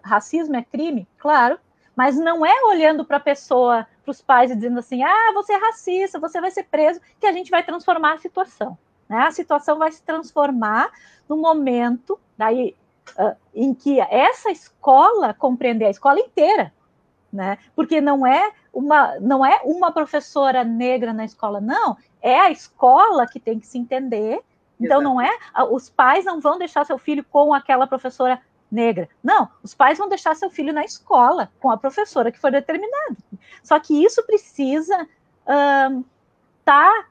racismo é crime? Claro, mas não é olhando para a pessoa, para os pais e dizendo assim, você é racista, você vai ser preso, que a gente vai transformar a situação. Né? A situação vai se transformar no momento daí, em que essa escola compreender a escola inteira, né? Porque não é uma professora negra na escola, não, é a escola que tem que se entender. Então, não é, os pais não vão deixar seu filho com aquela professora negra. Não, os pais vão deixar seu filho na escola com a professora que for determinada. Só que isso precisa estar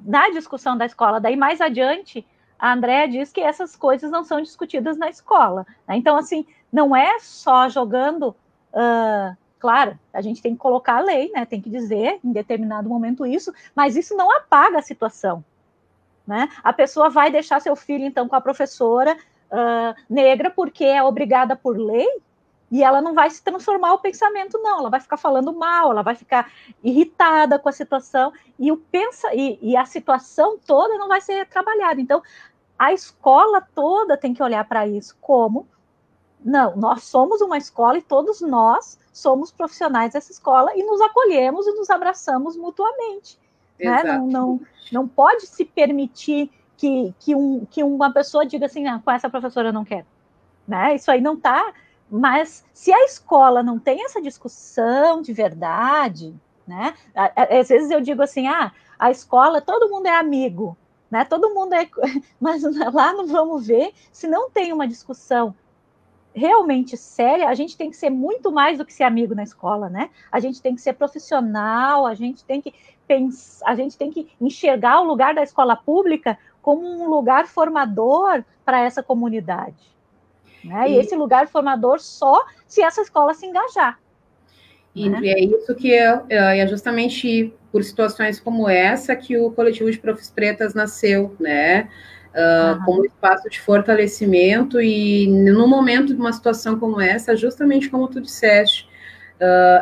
na discussão da escola. Daí, mais adiante, a Andrea diz que essas coisas não são discutidas na escola. Né? Então, assim, não é só jogando... claro, a gente tem que colocar a lei, né? Tem que dizer em determinado momento isso, mas isso não apaga a situação. Né? A pessoa vai deixar seu filho, então, com a professora negra porque é obrigada por lei, e ela não vai se transformar o pensamento, não. Ela vai ficar falando mal, ela vai ficar irritada com a situação, e a situação toda não vai ser trabalhada. Então, a escola toda tem que olhar para isso como, não, nós somos uma escola e todos nós somos profissionais dessa escola e nos acolhemos e nos abraçamos mutuamente. Né? Não pode se permitir que uma pessoa diga assim, com essa professora eu não quero. Né? Isso aí não está... Mas se a escola não tem essa discussão de verdade, né? Às vezes eu digo assim, a escola, todo mundo é amigo, né? Todo mundo é... Mas lá não vamos ver, se não tem uma discussão realmente séria, a gente tem que ser muito mais do que ser amigo na escola, né? A gente tem que ser profissional, a gente tem que pensar, a gente tem que enxergar o lugar da escola pública como um lugar formador para essa comunidade. Né? E esse lugar formador só se essa escola se engajar.
E né? É isso que é justamente por situações como essa que o coletivo de Profs Pretas nasceu, né? Como espaço de fortalecimento, e no momento de uma situação como essa, justamente como tu disseste,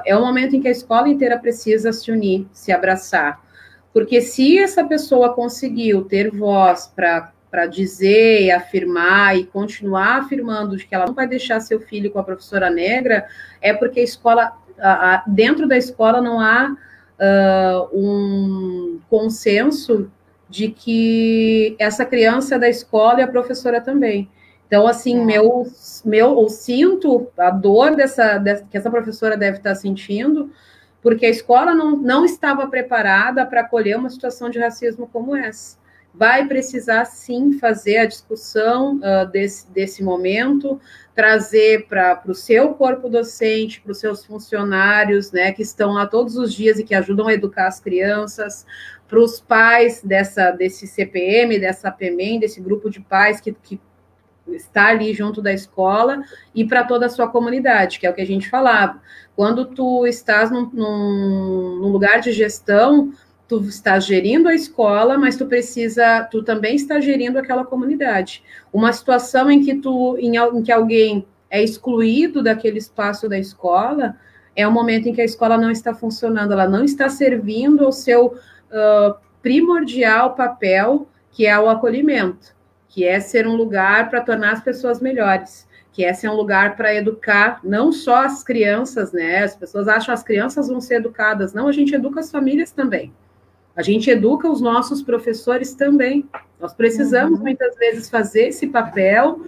é um momento em que a escola inteira precisa se unir, se abraçar, porque se essa pessoa conseguiu ter voz para dizer e afirmar e continuar afirmando de que ela não vai deixar seu filho com a professora negra, é porque a escola, dentro da escola não há um consenso de que essa criança é da escola e a professora também. Então, assim, eu sinto a dor que essa professora deve estar sentindo, porque a escola não estava preparada para acolher uma situação de racismo como essa. Vai precisar, sim, fazer a discussão desse momento, trazer para o seu corpo docente, para os seus funcionários, né, que estão lá todos os dias e que ajudam a educar as crianças, para os pais desse CPM, dessa PEMEM, desse grupo de pais que está ali junto da escola, e para toda a sua comunidade, que é o que a gente falava. Quando tu estás num lugar de gestão, tu estás gerindo a escola, mas tu também está gerindo aquela comunidade. Uma situação em que alguém é excluído daquele espaço da escola, é um momento em que a escola não está funcionando, ela não está servindo ao seu primordial papel, que é o acolhimento, que é ser um lugar para tornar as pessoas melhores, que é ser um lugar para educar não só as crianças, né? As pessoas acham que as crianças vão ser educadas. Não, a gente educa as famílias também. A gente educa os nossos professores também. Nós precisamos, muitas vezes, fazer esse papel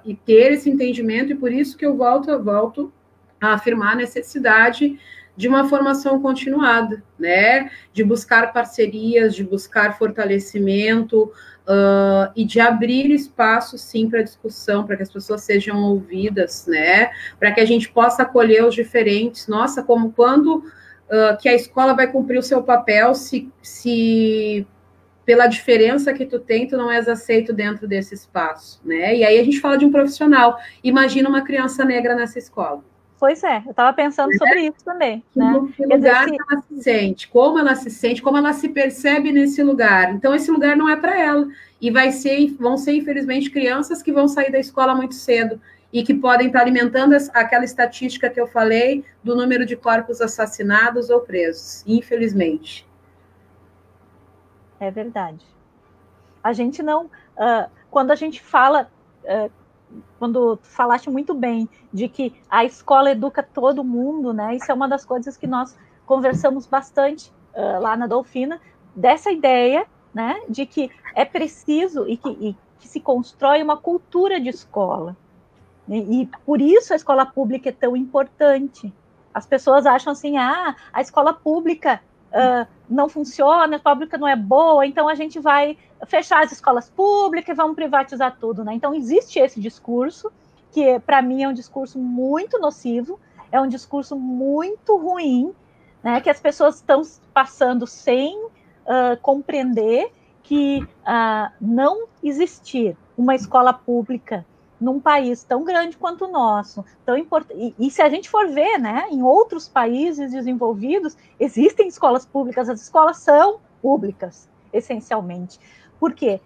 e ter esse entendimento, e por isso que eu volto a afirmar a necessidade de uma formação continuada, né? De buscar parcerias, de buscar fortalecimento e de abrir espaço, sim, para discussão, para que as pessoas sejam ouvidas, né? Para que a gente possa acolher os diferentes. Nossa, como quando... que a escola vai cumprir o seu papel se pela diferença que tu tem, tu não és aceito dentro desse espaço, né? E aí a gente fala de um profissional. Imagina uma criança negra nessa escola.
Pois é, eu estava pensando sobre isso também. Né?
Que lugar que ela se sente, como ela se percebe nesse lugar. Então, esse lugar não é para ela. E vão ser, infelizmente, crianças que vão sair da escola muito cedo, e que podem estar alimentando aquela estatística que eu falei do número de corpos assassinados ou presos, infelizmente.
É verdade. A gente não... quando a gente fala... quando tu falaste muito bem de que a escola educa todo mundo, né? Isso é uma das coisas que nós conversamos bastante lá na Dolfina, dessa ideia, né? De que é preciso e que se constrói uma cultura de escola. E por isso a escola pública é tão importante. As pessoas acham assim, a escola pública não funciona, a escola pública não é boa, então a gente vai fechar as escolas públicas e vamos privatizar tudo, né? Então existe esse discurso, que para mim é um discurso muito nocivo, é um discurso muito ruim, né, que as pessoas estão passando sem compreender que não existir uma escola pública num país tão grande quanto o nosso, tão importante, e se a gente for ver, né, em outros países desenvolvidos, existem escolas públicas, as escolas são públicas, essencialmente. Por quê?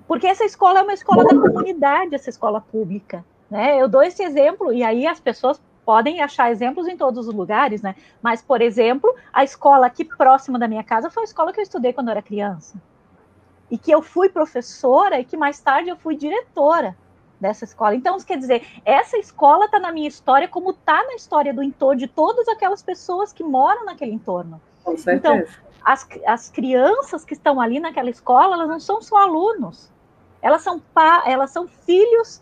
Porque essa escola é uma escola da comunidade, essa escola pública, né? Eu dou esse exemplo, e aí as pessoas podem achar exemplos em todos os lugares, né? Mas, por exemplo, a escola aqui próxima da minha casa foi a escola que eu estudei quando eu era criança. E que eu fui professora e que mais tarde eu fui diretora dessa escola. Então, quer dizer, essa escola está na minha história como está na história do entorno, de todas aquelas pessoas que moram naquele entorno.
Com certeza.
Então, as crianças que estão ali naquela escola, elas não são só alunos, elas são filhos,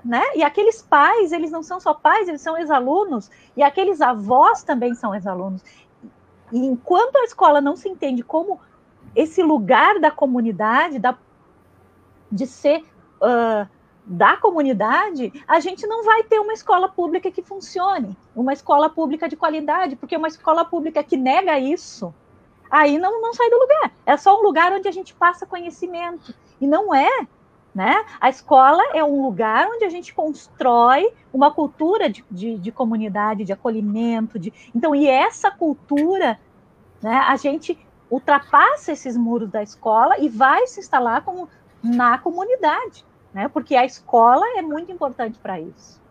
né? E aqueles pais, eles não são só pais, eles são ex-alunos, e aqueles avós também são ex-alunos. E enquanto a escola não se entende como esse lugar da comunidade, de ser da comunidade, a gente não vai ter uma escola pública que funcione, uma escola pública de qualidade, porque uma escola pública que nega isso, aí não sai do lugar. É só um lugar onde a gente passa conhecimento. E não é, né? A escola é um lugar onde a gente constrói uma cultura de comunidade, de acolhimento. Então, e essa cultura, né, a gente ultrapassa esses muros da escola e vai se instalar na comunidade, né? Porque a escola é muito importante para isso.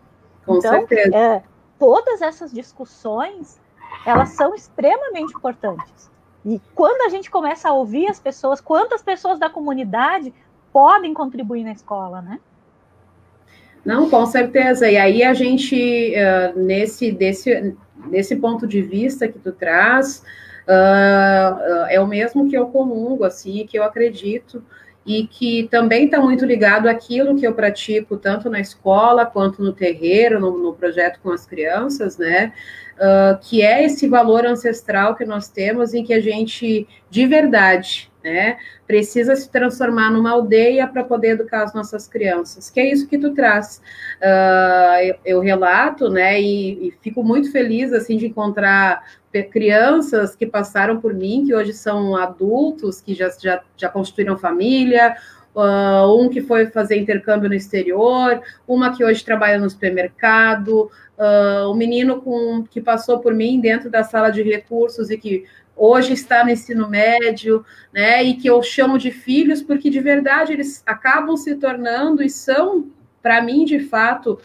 Com certeza.
Todas essas discussões, elas são extremamente importantes. E quando a gente começa a ouvir as pessoas, quantas pessoas da comunidade podem contribuir na escola, né?
Não, com certeza. E aí a gente, nesse ponto de vista que tu traz, é o mesmo que eu comungo, assim, que eu acredito, e que também está muito ligado àquilo que eu pratico, tanto na escola, quanto no terreiro, no projeto com as crianças, né? Que é esse valor ancestral que nós temos e que a gente, de verdade, né, precisa se transformar numa aldeia para poder educar as nossas crianças, que é isso que tu traz. Eu relato, né, e fico muito feliz, assim, de encontrar crianças que passaram por mim, que hoje são adultos, que já constituíram família, um que foi fazer intercâmbio no exterior, uma que hoje trabalha no supermercado, um menino que passou por mim dentro da sala de recursos e que hoje está no ensino médio, né, e que eu chamo de filhos, porque de verdade eles acabam se tornando e são, para mim, de fato,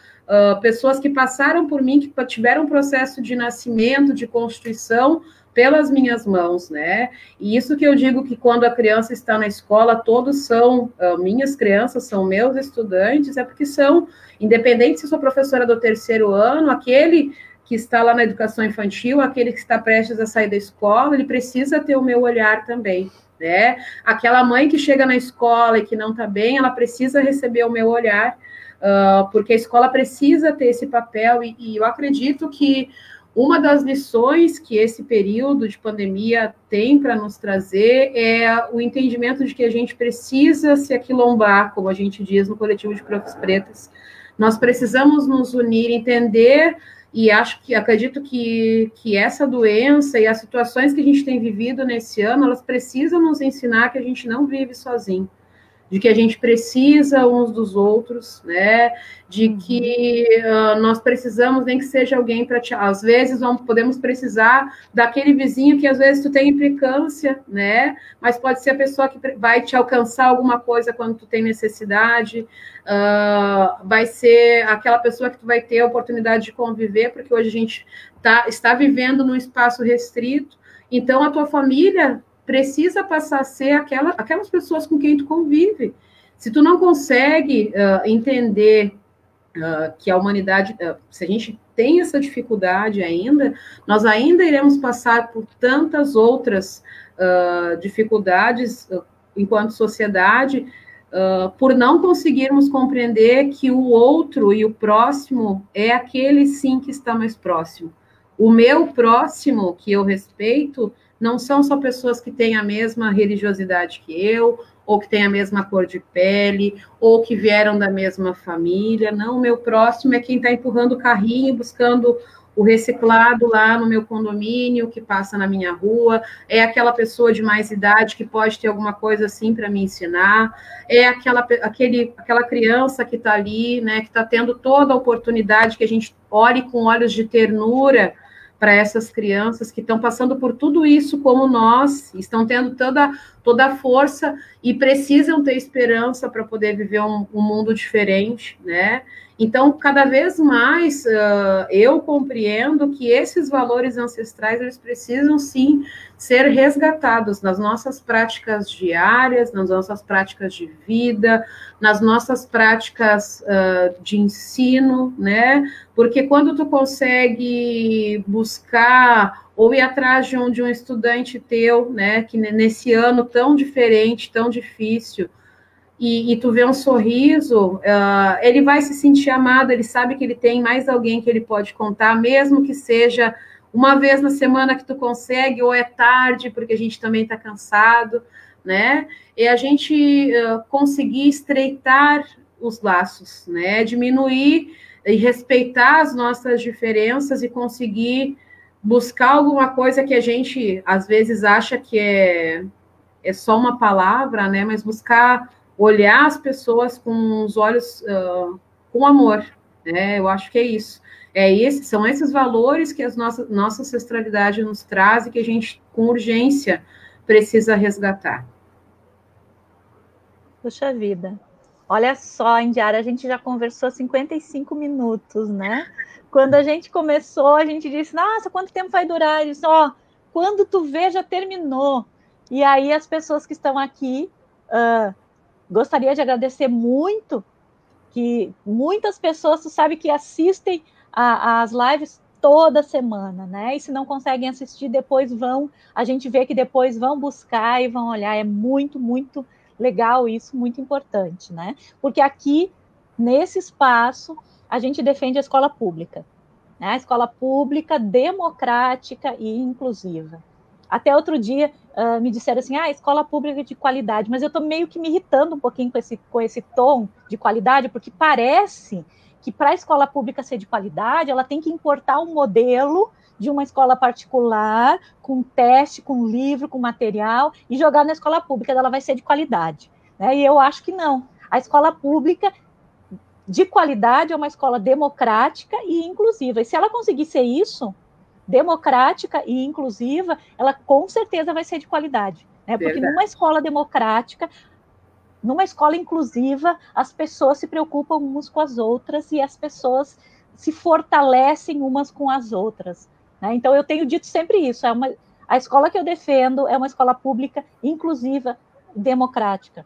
pessoas que passaram por mim, que tiveram um processo de nascimento, de constituição, pelas minhas mãos, né? E isso que eu digo que quando a criança está na escola, todos são minhas crianças, são meus estudantes, é porque são, independente se sou professora do terceiro ano, aquele que está lá na educação infantil, aquele que está prestes a sair da escola, ele precisa ter o meu olhar também, né? Aquela mãe que chega na escola e que não está bem, ela precisa receber o meu olhar, porque a escola precisa ter esse papel, e eu acredito que uma das lições que esse período de pandemia tem para nos trazer é o entendimento de que a gente precisa se aquilombar, como a gente diz no coletivo de Profs Pretas. Nós precisamos nos unir, entender, e acredito que essa doença e as situações que a gente tem vivido nesse ano, elas precisam nos ensinar que a gente não vive sozinho, de que a gente precisa uns dos outros, né, de que nós precisamos, nem que seja alguém para às vezes podemos precisar daquele vizinho que às vezes tu tem implicância, né, mas pode ser a pessoa que vai te alcançar alguma coisa quando tu tem necessidade, vai ser aquela pessoa que tu vai ter a oportunidade de conviver, porque hoje a gente está vivendo num espaço restrito, então a tua família precisa passar a ser aquelas pessoas com quem tu convive. Se tu não consegue entender que a humanidade, se a gente tem essa dificuldade ainda, nós ainda iremos passar por tantas outras dificuldades enquanto sociedade, por não conseguirmos compreender que o outro e o próximo é aquele, sim, que está mais próximo. O meu próximo, que eu respeito, não são só pessoas que têm a mesma religiosidade que eu, ou que têm a mesma cor de pele, ou que vieram da mesma família. Não, o meu próximo é quem está empurrando o carrinho, buscando o reciclado lá no meu condomínio, que passa na minha rua, é aquela pessoa de mais idade que pode ter alguma coisa assim para me ensinar, é aquela criança que está ali, né, que está tendo toda a oportunidade, que a gente olhe com olhos de ternura para essas crianças que estão passando por tudo isso como nós, estão tendo toda a força e precisam ter esperança para poder viver um mundo diferente, né? Então, cada vez mais eu compreendo que esses valores ancestrais, eles precisam, sim, ser resgatados nas nossas práticas diárias, nas nossas práticas de vida, nas nossas práticas de ensino, né? Porque quando tu consegue buscar ou ir atrás de um estudante teu, né, que nesse ano tão diferente, tão difícil, e tu vê um sorriso, ele vai se sentir amado, ele sabe que ele tem mais alguém que ele pode contar, mesmo que seja uma vez na semana que tu consegue, ou é tarde, porque a gente também está cansado, né? E a gente conseguir estreitar os laços, né? Diminuir e respeitar as nossas diferenças e conseguir buscar alguma coisa que a gente, às vezes, acha que é só uma palavra, né? Mas buscar olhar as pessoas com os olhos, com amor, né? Eu acho que é isso. São esses valores que a nossa ancestralidade nos traz e que a gente, com urgência, precisa resgatar.
Puxa vida. Olha só, Indiara, a gente já conversou 55 minutos, né? Quando a gente começou, a gente disse, nossa, quanto tempo vai durar? Eles, ó, quando tu vê, já terminou. E aí as pessoas que estão aqui, gostaria de agradecer muito, que muitas pessoas, tu sabe, que assistem as lives toda semana, né? E se não conseguem assistir, depois a gente vê que depois vão buscar e vão olhar. É muito, muito legal isso, muito importante, né? Porque aqui, nesse espaço, a gente defende a escola pública, né? A escola pública, democrática e inclusiva. Até outro dia me disseram assim, escola pública de qualidade, mas eu estou meio que me irritando um pouquinho com esse tom de qualidade, porque parece que para a escola pública ser de qualidade, ela tem que importar um modelo de uma escola particular, com teste, com livro, com material, e jogar na escola pública, ela vai ser de qualidade, né? E eu acho que não. A escola pública de qualidade é uma escola democrática e inclusiva. E se ela conseguir ser isso, democrática e inclusiva, ela com certeza vai ser de qualidade, né? Porque
Verdade.
Numa escola democrática, numa escola inclusiva, as pessoas se preocupam umas com as outras e as pessoas se fortalecem umas com as outras, né? Então, eu tenho dito sempre isso, a escola que eu defendo é uma escola pública inclusiva, democrática.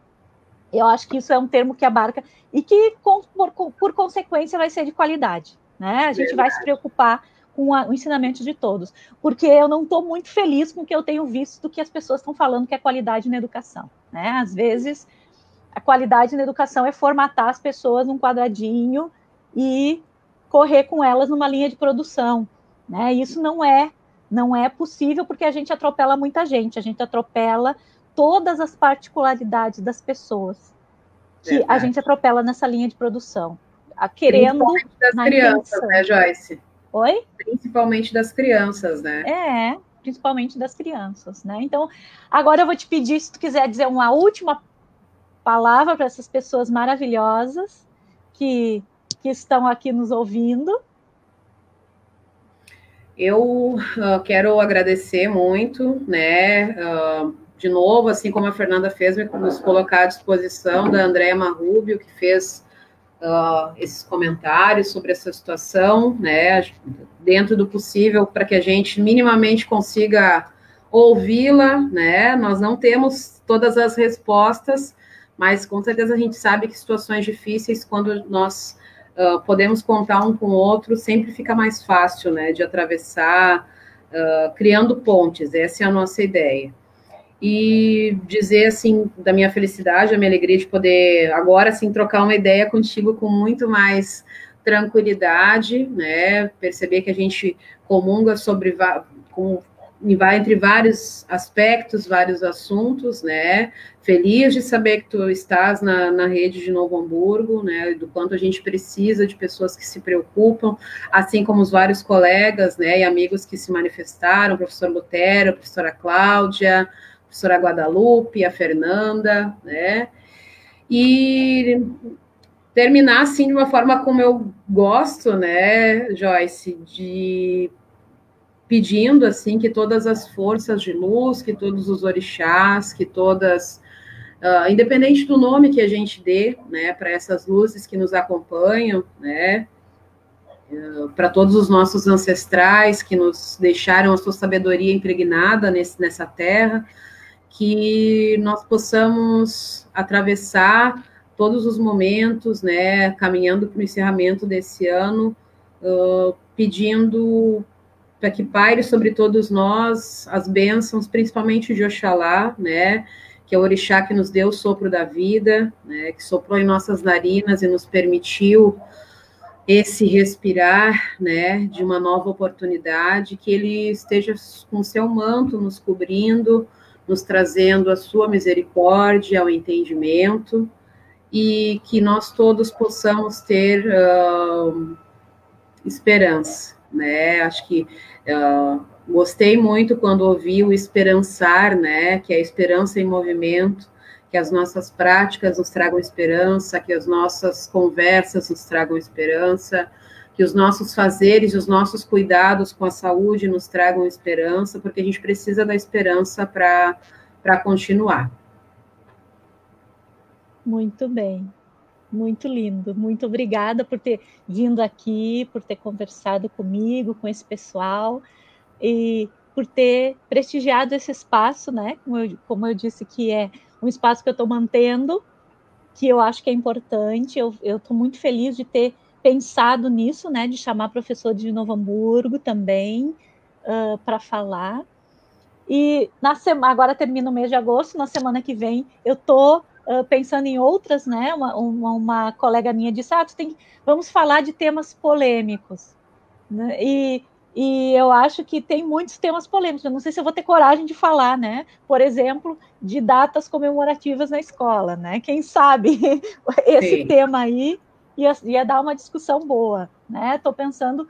Eu acho que isso é um termo que abarca e que, por consequência, vai ser de qualidade, né? A gente vai se preocupar com o ensinamento de todos, porque eu não estou muito feliz com o que eu tenho visto do que as pessoas estão falando que é qualidade na educação, né? Às vezes, a qualidade na educação é formatar as pessoas num quadradinho e correr com elas numa linha de produção, né? Isso não é possível, porque a gente atropela muita gente, a gente atropela todas as particularidades das pessoas que a gente atropela nessa linha de produção, querendo
principalmente das crianças, né, Joyce?
Oi?
Principalmente das crianças,
né? Principalmente das crianças, né? Então, agora eu vou te pedir, se tu quiser dizer uma última palavra para essas pessoas maravilhosas que estão aqui nos ouvindo.
Eu quero agradecer muito, né? De novo, assim como a Fernanda fez, nos colocar à disposição da Andréa Marrubio, que fez esses comentários sobre essa situação, né? Dentro do possível, para que a gente minimamente consiga ouvi-la, né? Nós não temos todas as respostas, mas com certeza a gente sabe que situações difíceis, quando nós podemos contar um com o outro, sempre fica mais fácil, né, de atravessar, criando pontes. Essa é a nossa ideia. E dizer, assim, da minha felicidade, da minha alegria de poder agora, assim, trocar uma ideia contigo com muito mais tranquilidade, né, perceber que a gente comunga com entre vários aspectos, vários assuntos, né? Feliz de saber que tu estás na rede de Novo Hamburgo, né? Do quanto a gente precisa de pessoas que se preocupam, assim como os vários colegas, né? E amigos que se manifestaram, o professor Lutero, a professora Cláudia, a professora Guadalupe, a Fernanda, né? E terminar, assim, de uma forma como eu gosto, né, Joyce, de pedindo, assim, que todas as forças de luz, que todos os orixás, que todas, independente do nome que a gente dê, né, para essas luzes que nos acompanham, né, para todos os nossos ancestrais que nos deixaram a sua sabedoria impregnada nessa terra, que nós possamos atravessar todos os momentos, né, caminhando para o encerramento desse ano, pedindo para que paire sobre todos nós as bênçãos, principalmente de Oxalá, né, que é o orixá que nos deu o sopro da vida, né, que soprou em nossas narinas e nos permitiu esse respirar, né, de uma nova oportunidade, que ele esteja com seu manto nos cobrindo, nos trazendo a sua misericórdia, o entendimento, e que nós todos possamos ter esperança, né? Acho que gostei muito quando ouvi o esperançar, né? Que é a esperança em movimento, que as nossas práticas nos tragam esperança, que as nossas conversas nos tragam esperança, que os nossos fazeres, os nossos cuidados com a saúde nos tragam esperança, porque a gente precisa da esperança para continuar.
Muito bem. Muito lindo, muito obrigada por ter vindo aqui, por ter conversado comigo, com esse pessoal, e por ter prestigiado esse espaço, né? Como eu disse, que é um espaço que eu estou mantendo, que eu acho que é importante. Eu estou muito feliz de ter pensado nisso, né? De chamar professor de Novo Hamburgo também para falar. E agora termina o mês de agosto, na semana que vem eu estou pensando em outras, né? Uma colega minha disse: vamos falar de temas polêmicos, né? E eu acho que tem muitos temas polêmicos. Eu não sei se eu vou ter coragem de falar, né? Por exemplo, de datas comemorativas na escola, né? Quem sabe esse
Sim.
tema aí ia dar uma discussão boa, né? Estou pensando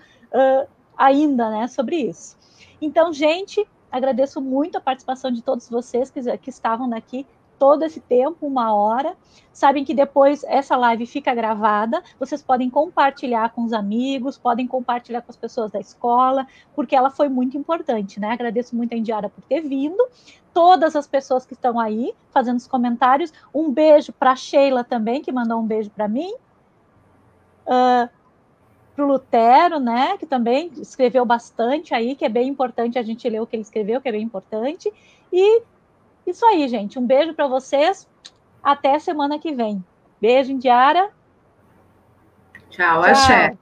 ainda, né, sobre isso. Então, gente, agradeço muito a participação de todos vocês que estavam aqui todo esse tempo, 1 hora. Sabem que depois essa live fica gravada, vocês podem compartilhar com os amigos, podem compartilhar com as pessoas da escola, porque ela foi muito importante, né? Agradeço muito a Indiara por ter vindo, todas as pessoas que estão aí fazendo os comentários. Um beijo para a Sheila também, que mandou um beijo para mim. Para o Lutero, né, que também escreveu bastante aí, que é bem importante a gente ler o que ele escreveu, que é bem importante. E isso aí, gente. Um beijo para vocês. Até semana que vem. Beijo, Indiara.
Tchau, axé.